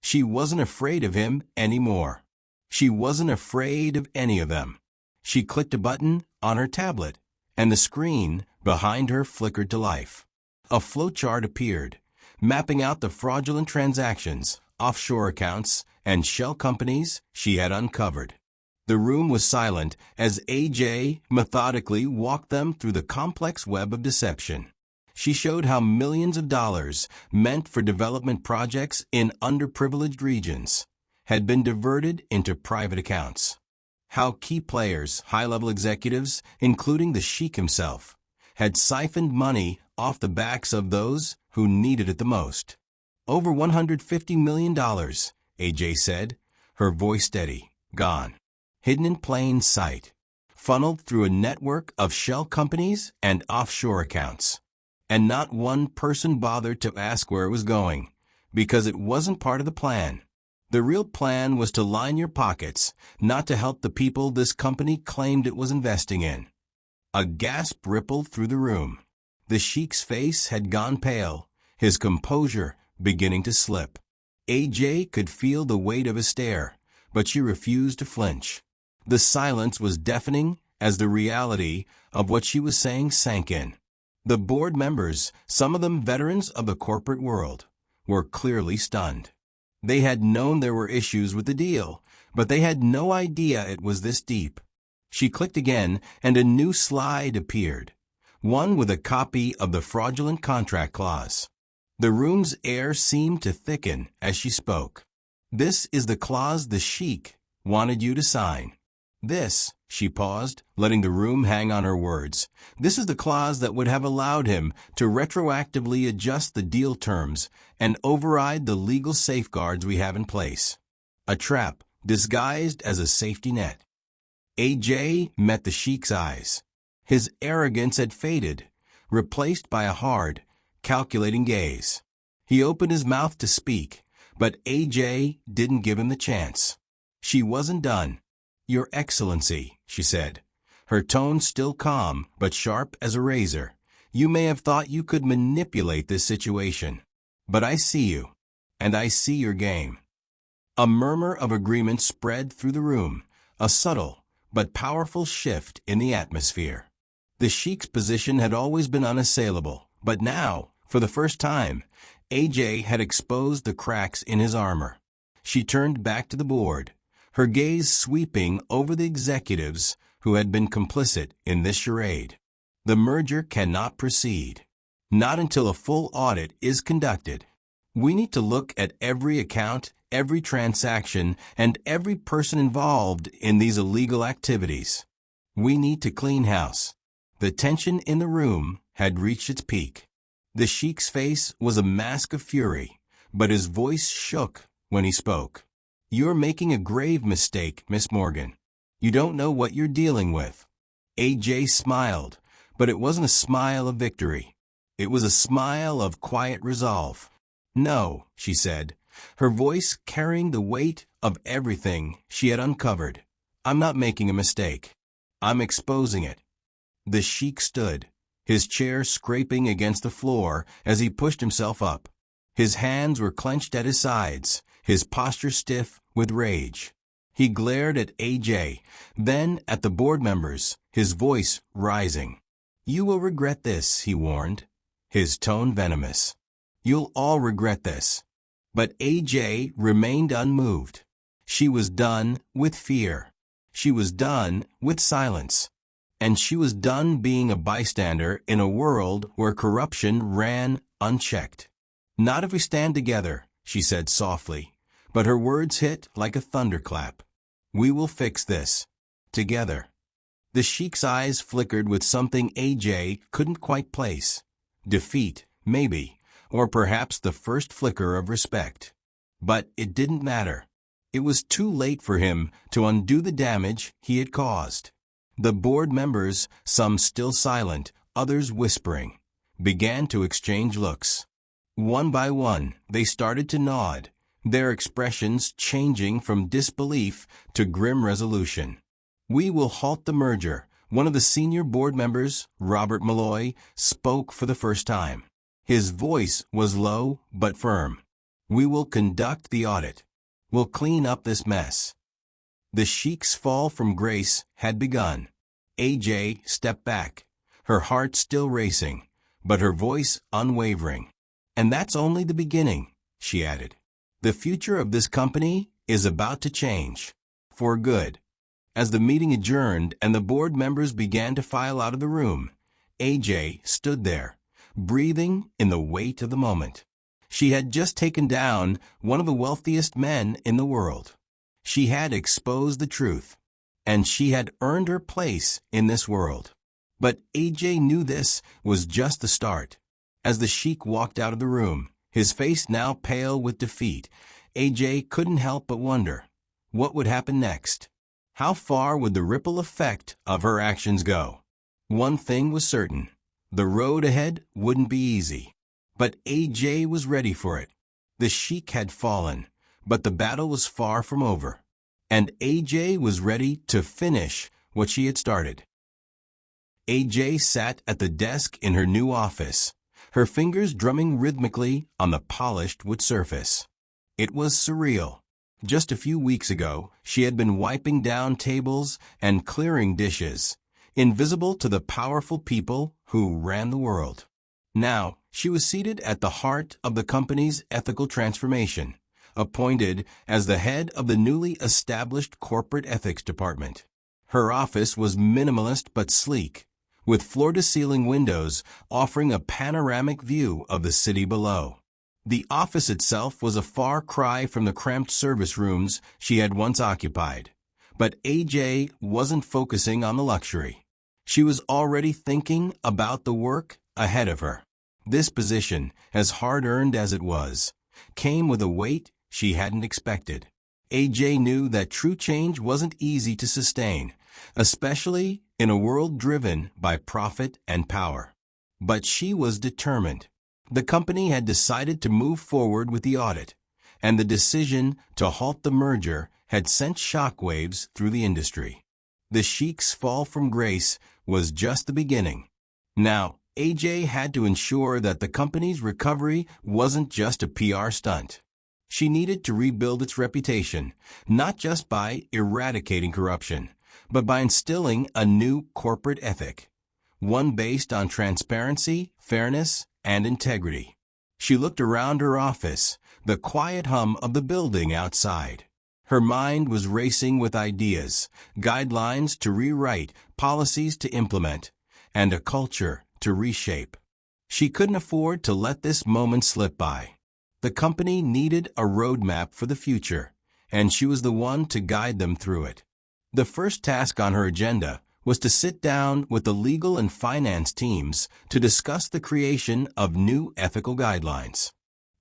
Speaker 1: She wasn't afraid of him anymore. She wasn't afraid of any of them. She clicked a button on her tablet, and the screen behind her flickered to life. A flowchart appeared, mapping out the fraudulent transactions, offshore accounts, and shell companies she had uncovered. The room was silent as AJ methodically walked them through the complex web of deception. She showed how millions of dollars meant for development projects in underprivileged regions had been diverted into private accounts. How key players, high-level executives, including the sheik himself, had siphoned money off the backs of those who needed it the most. "Over $150 million, AJ said, her voice steady. "Gone. Hidden in plain sight. Funneled through a network of shell companies and offshore accounts. And not one person bothered to ask where it was going, because it wasn't part of the plan. The real plan was to line your pockets, not to help the people this company claimed it was investing in." A gasp rippled through the room. The sheik's face had gone pale, his composure beginning to slip. AJ could feel the weight of his stare, but she refused to flinch. The silence was deafening as the reality of what she was saying sank in. The board members, some of them veterans of the corporate world, were clearly stunned. They had known there were issues with the deal, but they had no idea it was this deep. She clicked again, and a new slide appeared, one with a copy of the fraudulent contract clause. The room's air seemed to thicken as she spoke. This is the clause the sheik wanted you to sign. This, she paused, letting the room hang on her words. This is the clause that would have allowed him to retroactively adjust the deal terms and override the legal safeguards we have in place. A trap disguised as a safety net. AJ met the sheik's eyes. His arrogance had faded, replaced by a hard, calculating gaze. He opened his mouth to speak, but AJ didn't give him the chance. She wasn't done. "Your Excellency," she said, her tone still calm but sharp as a razor, "you may have thought you could manipulate this situation. But I see you, and I see your game." A murmur of agreement spread through the room, a subtle but powerful shift in the atmosphere. The sheik's position had always been unassailable, but now, for the first time, AJ had exposed the cracks in his armor. She turned back to the board, her gaze sweeping over the executives who had been complicit in this charade. The merger cannot proceed. Not until a full audit is conducted. We need to look at every account, every transaction, and every person involved in these illegal activities. We need to clean house. The tension in the room had reached its peak. The sheik's face was a mask of fury, but his voice shook when he spoke. "You're making a grave mistake, Miss Morgan. You don't know what you're dealing with." AJ smiled, but it wasn't a smile of victory. It was a smile of quiet resolve. "No," she said, her voice carrying the weight of everything she had uncovered. "I'm not making a mistake. I'm exposing it." The sheik stood, his chair scraping against the floor as he pushed himself up. His hands were clenched at his sides, his posture stiff with rage. He glared at AJ, then at the board members, his voice rising. "You will regret this," he warned, his tone venomous. "You'll all regret this." But AJ remained unmoved. She was done with fear. She was done with silence. And she was done being a bystander in a world where corruption ran unchecked. "Not if we stand together," she said softly, but her words hit like a thunderclap. "We will fix this. Together." The sheik's eyes flickered with something AJ couldn't quite place. Defeat, maybe, or perhaps the first flicker of respect. But it didn't matter. It was too late for him to undo the damage he had caused. The board members, some still silent, others whispering, began to exchange looks. One by one, they started to nod, their expressions changing from disbelief to grim resolution. "We will halt the merger," one of the senior board members, Robert Malloy, spoke for the first time. His voice was low but firm. "We will conduct the audit. We'll clean up this mess." The sheik's fall from grace had begun. AJ stepped back, her heart still racing, but her voice unwavering. "And that's only the beginning," she added. "The future of this company is about to change. For good." As the meeting adjourned and the board members began to file out of the room, AJ stood there, breathing in the weight of the moment. She had just taken down one of the wealthiest men in the world. She had exposed the truth, and she had earned her place in this world. But AJ knew this was just the start. As the sheik walked out of the room, his face now pale with defeat, AJ couldn't help but wonder, what would happen next? How far would the ripple effect of her actions go? One thing was certain, the road ahead wouldn't be easy. But AJ was ready for it. The sheik had fallen, but the battle was far from over, and AJ was ready to finish what she had started. AJ sat at the desk in her new office, her fingers drumming rhythmically on the polished wood surface. It was surreal. Just a few weeks ago, she had been wiping down tables and clearing dishes, invisible to the powerful people who ran the world. Now, she was seated at the heart of the company's ethical transformation, appointed as the head of the newly established corporate ethics department. Her office was minimalist but sleek, with floor-to-ceiling windows offering a panoramic view of the city below. The office itself was a far cry from the cramped service rooms she had once occupied. But AJ wasn't focusing on the luxury. She was already thinking about the work ahead of her. This position, as hard-earned as it was, came with a weight she hadn't expected. AJ knew that true change wasn't easy to sustain, especially in a world driven by profit and power. But she was determined. The company had decided to move forward with the audit, and the decision to halt the merger had sent shockwaves through the industry. The sheik's fall from grace was just the beginning. Now, AJ had to ensure that the company's recovery wasn't just a PR stunt. She needed to rebuild its reputation, not just by eradicating corruption, but by instilling a new corporate ethic, one based on transparency, fairness, and integrity. She looked around her office, the quiet hum of the building outside. Her mind was racing with ideas, guidelines to rewrite, policies to implement, and a culture to reshape. She couldn't afford to let this moment slip by. The company needed a roadmap for the future, and she was the one to guide them through it. The first task on her agenda was to sit down with the legal and finance teams to discuss the creation of new ethical guidelines.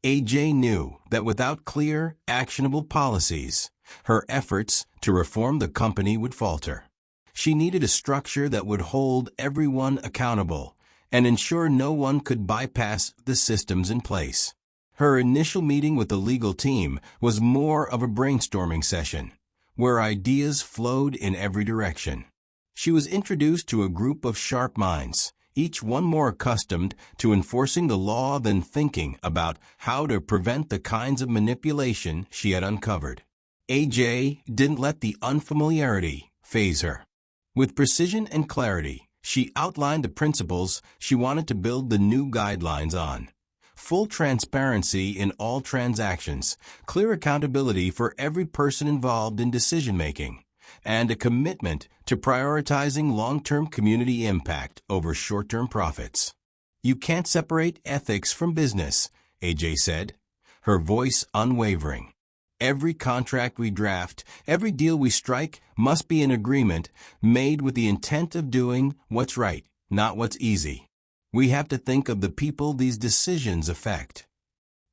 Speaker 1: AJ knew that without clear, actionable policies, her efforts to reform the company would falter. She needed a structure that would hold everyone accountable and ensure no one could bypass the systems in place. Her initial meeting with the legal team was more of a brainstorming session, where ideas flowed in every direction. She was introduced to a group of sharp minds, each one more accustomed to enforcing the law than thinking about how to prevent the kinds of manipulation she had uncovered. AJ didn't let the unfamiliarity faze her. With precision and clarity, she outlined the principles she wanted to build the new guidelines on. Full transparency in all transactions, clear accountability for every person involved in decision-making, and a commitment to prioritizing long-term community impact over short-term profits. "You can't separate ethics from business," AJ said, her voice unwavering. "Every contract we draft, every deal we strike must be an agreement made with the intent of doing what's right, not what's easy. We have to think of the people these decisions affect."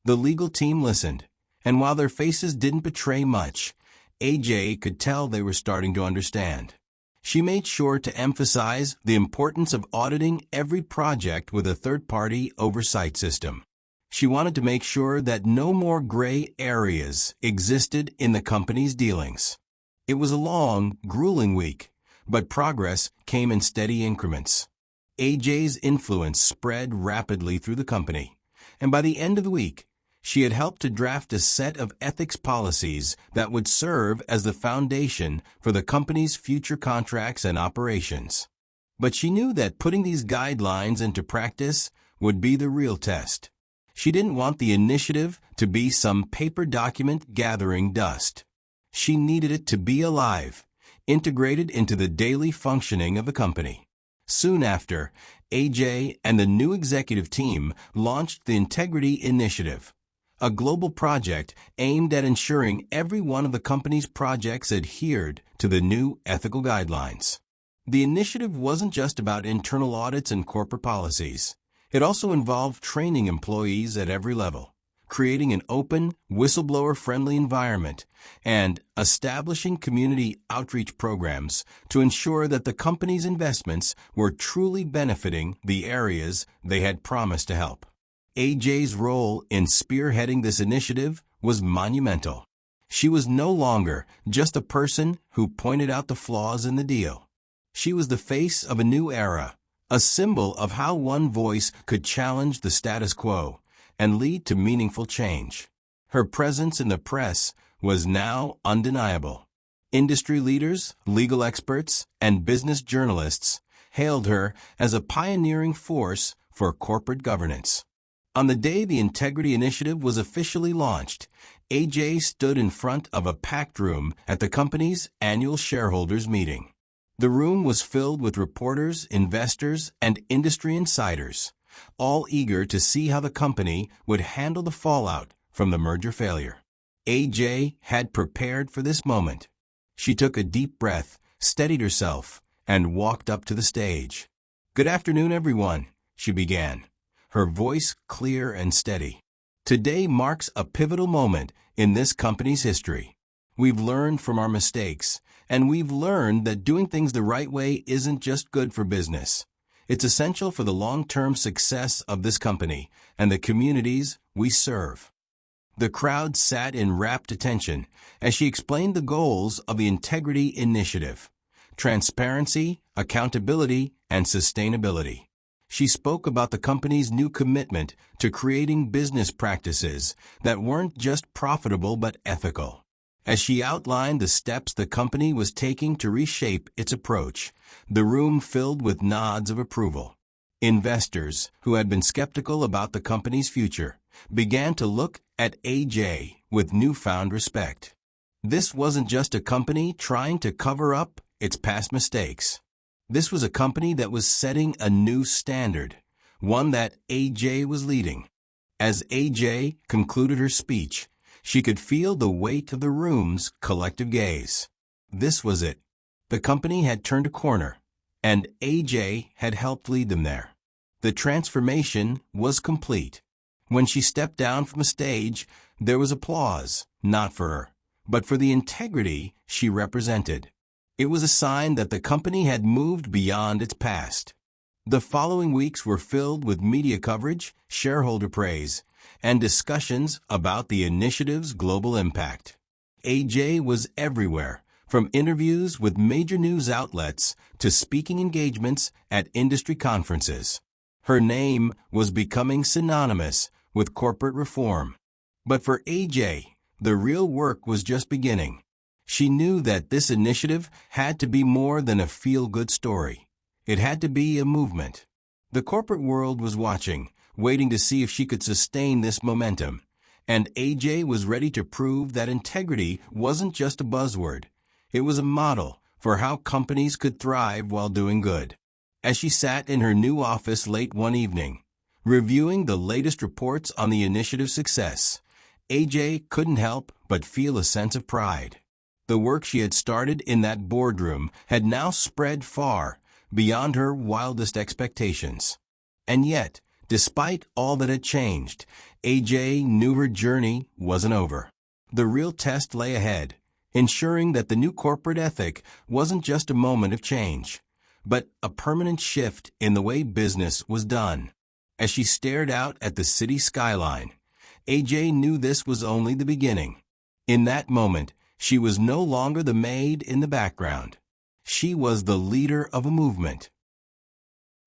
Speaker 1: The legal team listened, and while their faces didn't betray much, AJ could tell they were starting to understand. She made sure to emphasize the importance of auditing every project with a third-party oversight system. She wanted to make sure that no more gray areas existed in the company's dealings. It was a long, grueling week, but progress came in steady increments. AJ's influence spread rapidly through the company, and by the end of the week, she had helped to draft a set of ethics policies that would serve as the foundation for the company's future contracts and operations. But she knew that putting these guidelines into practice would be the real test. She didn't want the initiative to be some paper document gathering dust. She needed it to be alive, integrated into the daily functioning of the company. Soon after, AJ and the new executive team launched the Integrity Initiative, a global project aimed at ensuring every one of the company's projects adhered to the new ethical guidelines. The initiative wasn't just about internal audits and corporate policies. It also involved training employees at every level, creating an open, whistleblower-friendly environment, and establishing community outreach programs to ensure that the company's investments were truly benefiting the areas they had promised to help. AJ's role in spearheading this initiative was monumental. She was no longer just a person who pointed out the flaws in the deal. She was the face of a new era, a symbol of how one voice could challenge the status quo and lead to meaningful change. Her presence in the press was now undeniable. Industry leaders, legal experts, and business journalists hailed her as a pioneering force for corporate governance. On the day the Integrity Initiative was officially launched, AJ stood in front of a packed room at the company's annual shareholders meeting. The room was filled with reporters, investors, and industry insiders, all eager to see how the company would handle the fallout from the merger failure. AJ had prepared for this moment. She took a deep breath, steadied herself, and walked up to the stage. "Good afternoon, everyone," she began, her voice clear and steady. "Today marks a pivotal moment in this company's history. We've learned from our mistakes, and we've learned that doing things the right way isn't just good for business. It's essential for the long-term success of this company and the communities we serve." The crowd sat in rapt attention as she explained the goals of the Integrity Initiative: transparency, accountability, and sustainability. She spoke about the company's new commitment to creating business practices that weren't just profitable but ethical. As she outlined the steps the company was taking to reshape its approach, the room filled with nods of approval. Investors, who had been skeptical about the company's future, began to look at AJ with newfound respect. This wasn't just a company trying to cover up its past mistakes. This was a company that was setting a new standard, one that AJ was leading. As AJ concluded her speech, she could feel the weight of the room's collective gaze. This was it. The company had turned a corner, and AJ had helped lead them there. The transformation was complete. When she stepped down from the stage, there was applause, not for her, but for the integrity she represented. It was a sign that the company had moved beyond its past. The following weeks were filled with media coverage, shareholder praise, and discussions about the initiative's global impact. AJ was everywhere, from interviews with major news outlets to speaking engagements at industry conferences. Her name was becoming synonymous with corporate reform. But for AJ, the real work was just beginning. She knew that this initiative had to be more than a feel-good story. It had to be a movement. The corporate world was watching, waiting to see if she could sustain this momentum. And AJ was ready to prove that integrity wasn't just a buzzword. It was a model for how companies could thrive while doing good. As she sat in her new office late one evening, reviewing the latest reports on the initiative's success, AJ couldn't help but feel a sense of pride. The work she had started in that boardroom had now spread far beyond her wildest expectations. And yet, despite all that had changed, AJ knew her journey wasn't over. The real test lay ahead, ensuring that the new corporate ethic wasn't just a moment of change, but a permanent shift in the way business was done. As she stared out at the city skyline, AJ knew this was only the beginning. In that moment, she was no longer the maid in the background. She was the leader of a movement.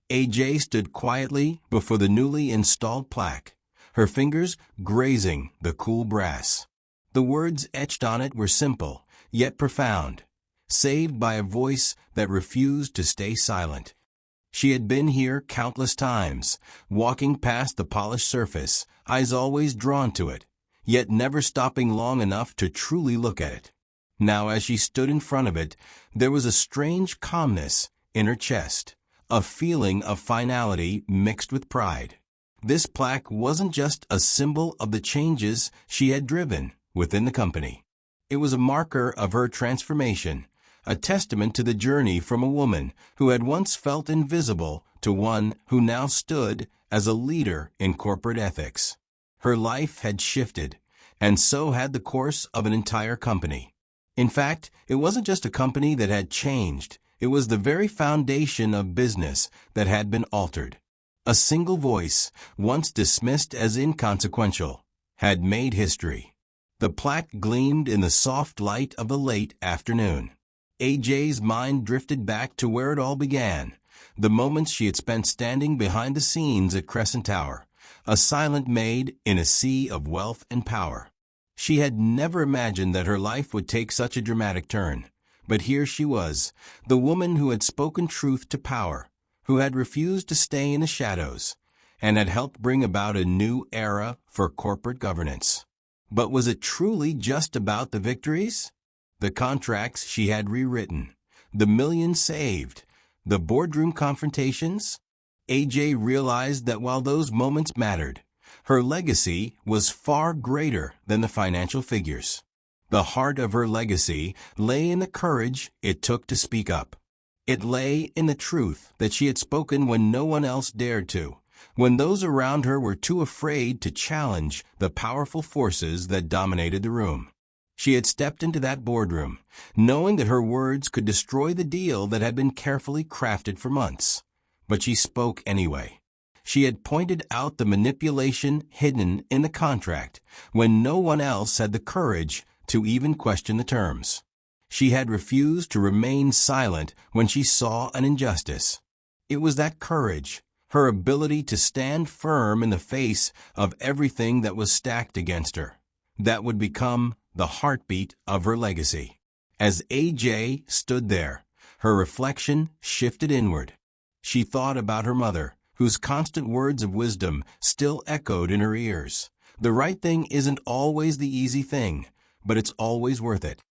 Speaker 1: AJ stood quietly before the newly installed plaque, her fingers grazing the cool brass. The words etched on it were simple, yet profound, saved by a voice that refused to stay silent. She had been here countless times, walking past the polished surface, eyes always drawn to it, yet never stopping long enough to truly look at it. Now, as she stood in front of it, there was a strange calmness in her chest, a feeling of finality mixed with pride. This plaque wasn't just a symbol of the changes she had driven within the company. It was a marker of her transformation, a testament to the journey from a woman who had once felt invisible to one who now stood as a leader in corporate ethics. Her life had shifted, and so had the course of an entire company. In fact, it wasn't just a company that had changed, it was the very foundation of business that had been altered. A single voice, once dismissed as inconsequential, had made history. The plaque gleamed in the soft light of the late afternoon. AJ's mind drifted back to where it all began, the moments she had spent standing behind the scenes at Crescent Tower, a silent maid in a sea of wealth and power. She had never imagined that her life would take such a dramatic turn, but here she was, the woman who had spoken truth to power, who had refused to stay in the shadows, and had helped bring about a new era for corporate governance. But was it truly just about the victories? The contracts she had rewritten, the millions saved, the boardroom confrontations. AJ realized that while those moments mattered, her legacy was far greater than the financial figures. The heart of her legacy lay in the courage it took to speak up. It lay in the truth that she had spoken when no one else dared to, when those around her were too afraid to challenge the powerful forces that dominated the room. She had stepped into that boardroom, knowing that her words could destroy the deal that had been carefully crafted for months. But she spoke anyway. She had pointed out the manipulation hidden in the contract when no one else had the courage to even question the terms. She had refused to remain silent when she saw an injustice. It was that courage, her ability to stand firm in the face of everything that was stacked against her, that would become the heartbeat of her legacy. As AJ stood there, her reflection shifted inward. She thought about her mother, whose constant words of wisdom still echoed in her ears. The right thing isn't always the easy thing, but it's always worth it.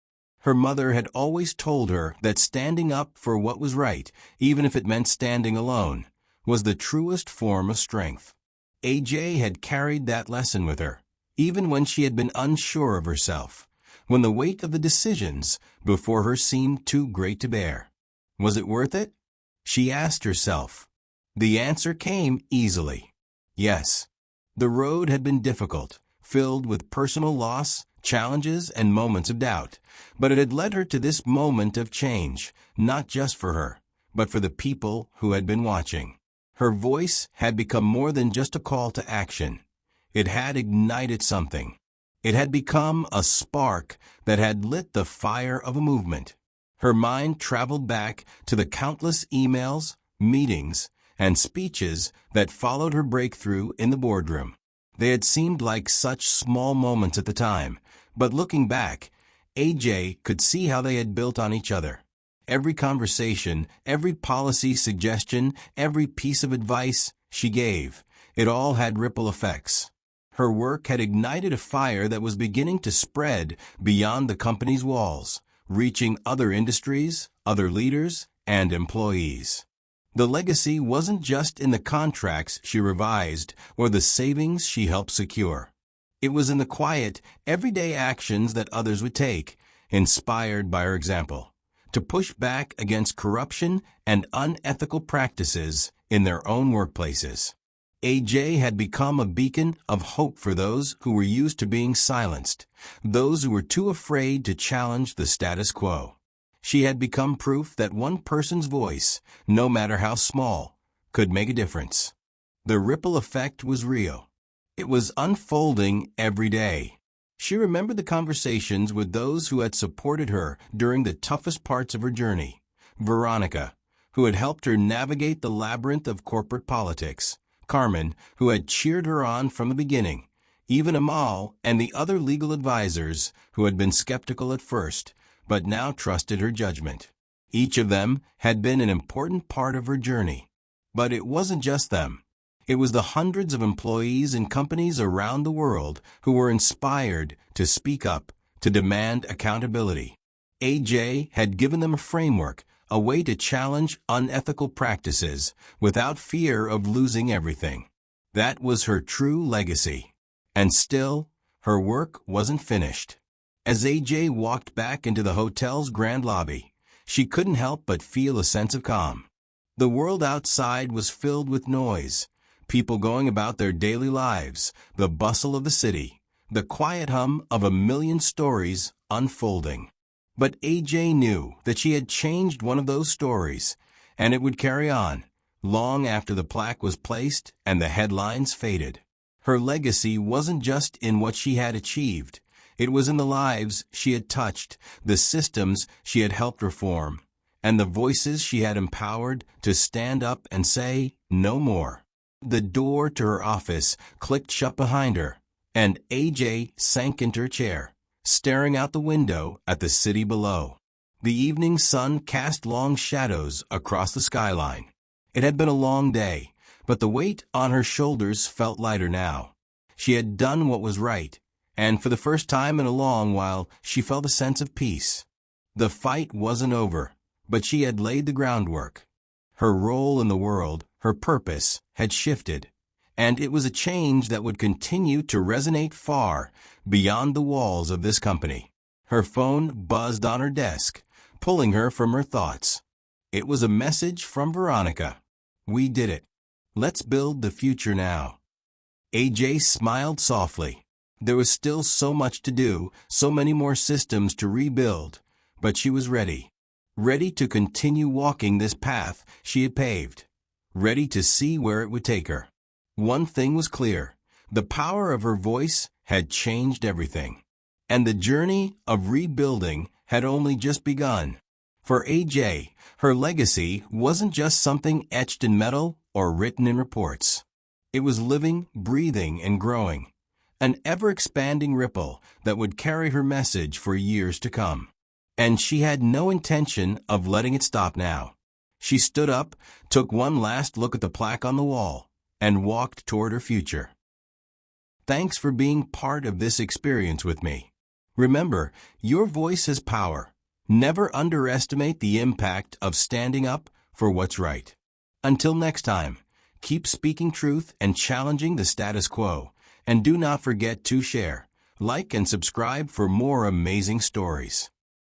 Speaker 1: Her mother had always told her that standing up for what was right, even if it meant standing alone, was the truest form of strength. AJ had carried that lesson with her, even when she had been unsure of herself, when the weight of the decisions before her seemed too great to bear. Was it worth it? She asked herself. The answer came easily. Yes. The road had been difficult, filled with personal loss, challenges, and moments of doubt, but it had led her to this moment of change, not just for her, but for the people who had been watching. Her voice had become more than just a call to action. It had ignited something. It had become a spark that had lit the fire of a movement. Her mind traveled back to the countless emails, meetings, and speeches that followed her breakthrough in the boardroom. They had seemed like such small moments at the time, but looking back, AJ could see how they had built on each other. Every conversation, every policy suggestion, every piece of advice she gave, it all had ripple effects. Her work had ignited a fire that was beginning to spread beyond the company's walls, reaching other industries, other leaders, and employees. The legacy wasn't just in the contracts she revised or the savings she helped secure. It was in the quiet, everyday actions that others would take, inspired by her example, to push back against corruption and unethical practices in their own workplaces. AJ had become a beacon of hope for those who were used to being silenced, those who were too afraid to challenge the status quo. She had become proof that one person's voice, no matter how small, could make a difference. The ripple effect was real. It was unfolding every day. She remembered the conversations with those who had supported her during the toughest parts of her journey. Veronica, who had helped her navigate the labyrinth of corporate politics. Carmen, who had cheered her on from the beginning. Even Amal and the other legal advisors who had been skeptical at first, but now trusted her judgment. Each of them had been an important part of her journey. But it wasn't just them. It was the hundreds of employees in companies around the world who were inspired to speak up, to demand accountability. AJ had given them a framework, a way to challenge unethical practices without fear of losing everything. That was her true legacy. And still, her work wasn't finished. As AJ walked back into the hotel's grand lobby, she couldn't help but feel a sense of calm. The world outside was filled with noise, people going about their daily lives, the bustle of the city, the quiet hum of a million stories unfolding. But AJ knew that she had changed one of those stories, and it would carry on, long after the plaque was placed and the headlines faded. Her legacy wasn't just in what she had achieved. It was in the lives she had touched, the systems she had helped reform, and the voices she had empowered to stand up and say, "No more." The door to her office clicked shut behind her, and AJ sank into her chair, staring out the window at the city below. The evening sun cast long shadows across the skyline. It had been a long day, but the weight on her shoulders felt lighter now. She had done what was right, and for the first time in a long while, she felt a sense of peace. The fight wasn't over, but she had laid the groundwork. Her role in the world, her purpose, had shifted, and it was a change that would continue to resonate far beyond the walls of this company. Her phone buzzed on her desk, pulling her from her thoughts. It was a message from Veronica. "We did it. Let's build the future now." AJ smiled softly. There was still so much to do, so many more systems to rebuild, but she was ready. Ready to continue walking this path she had paved. Ready to see where it would take her. One thing was clear. The power of her voice had changed everything. And the journey of rebuilding had only just begun. For AJ, her legacy wasn't just something etched in metal or written in reports. It was living, breathing, and growing. An ever-expanding ripple that would carry her message for years to come. And she had no intention of letting it stop now. She stood up, took one last look at the plaque on the wall, and walked toward her future. Thanks for being part of this experience with me. Remember, your voice has power. Never underestimate the impact of standing up for what's right. Until next time, keep speaking truth and challenging the status quo. And do not forget to share, like, and subscribe for more amazing stories.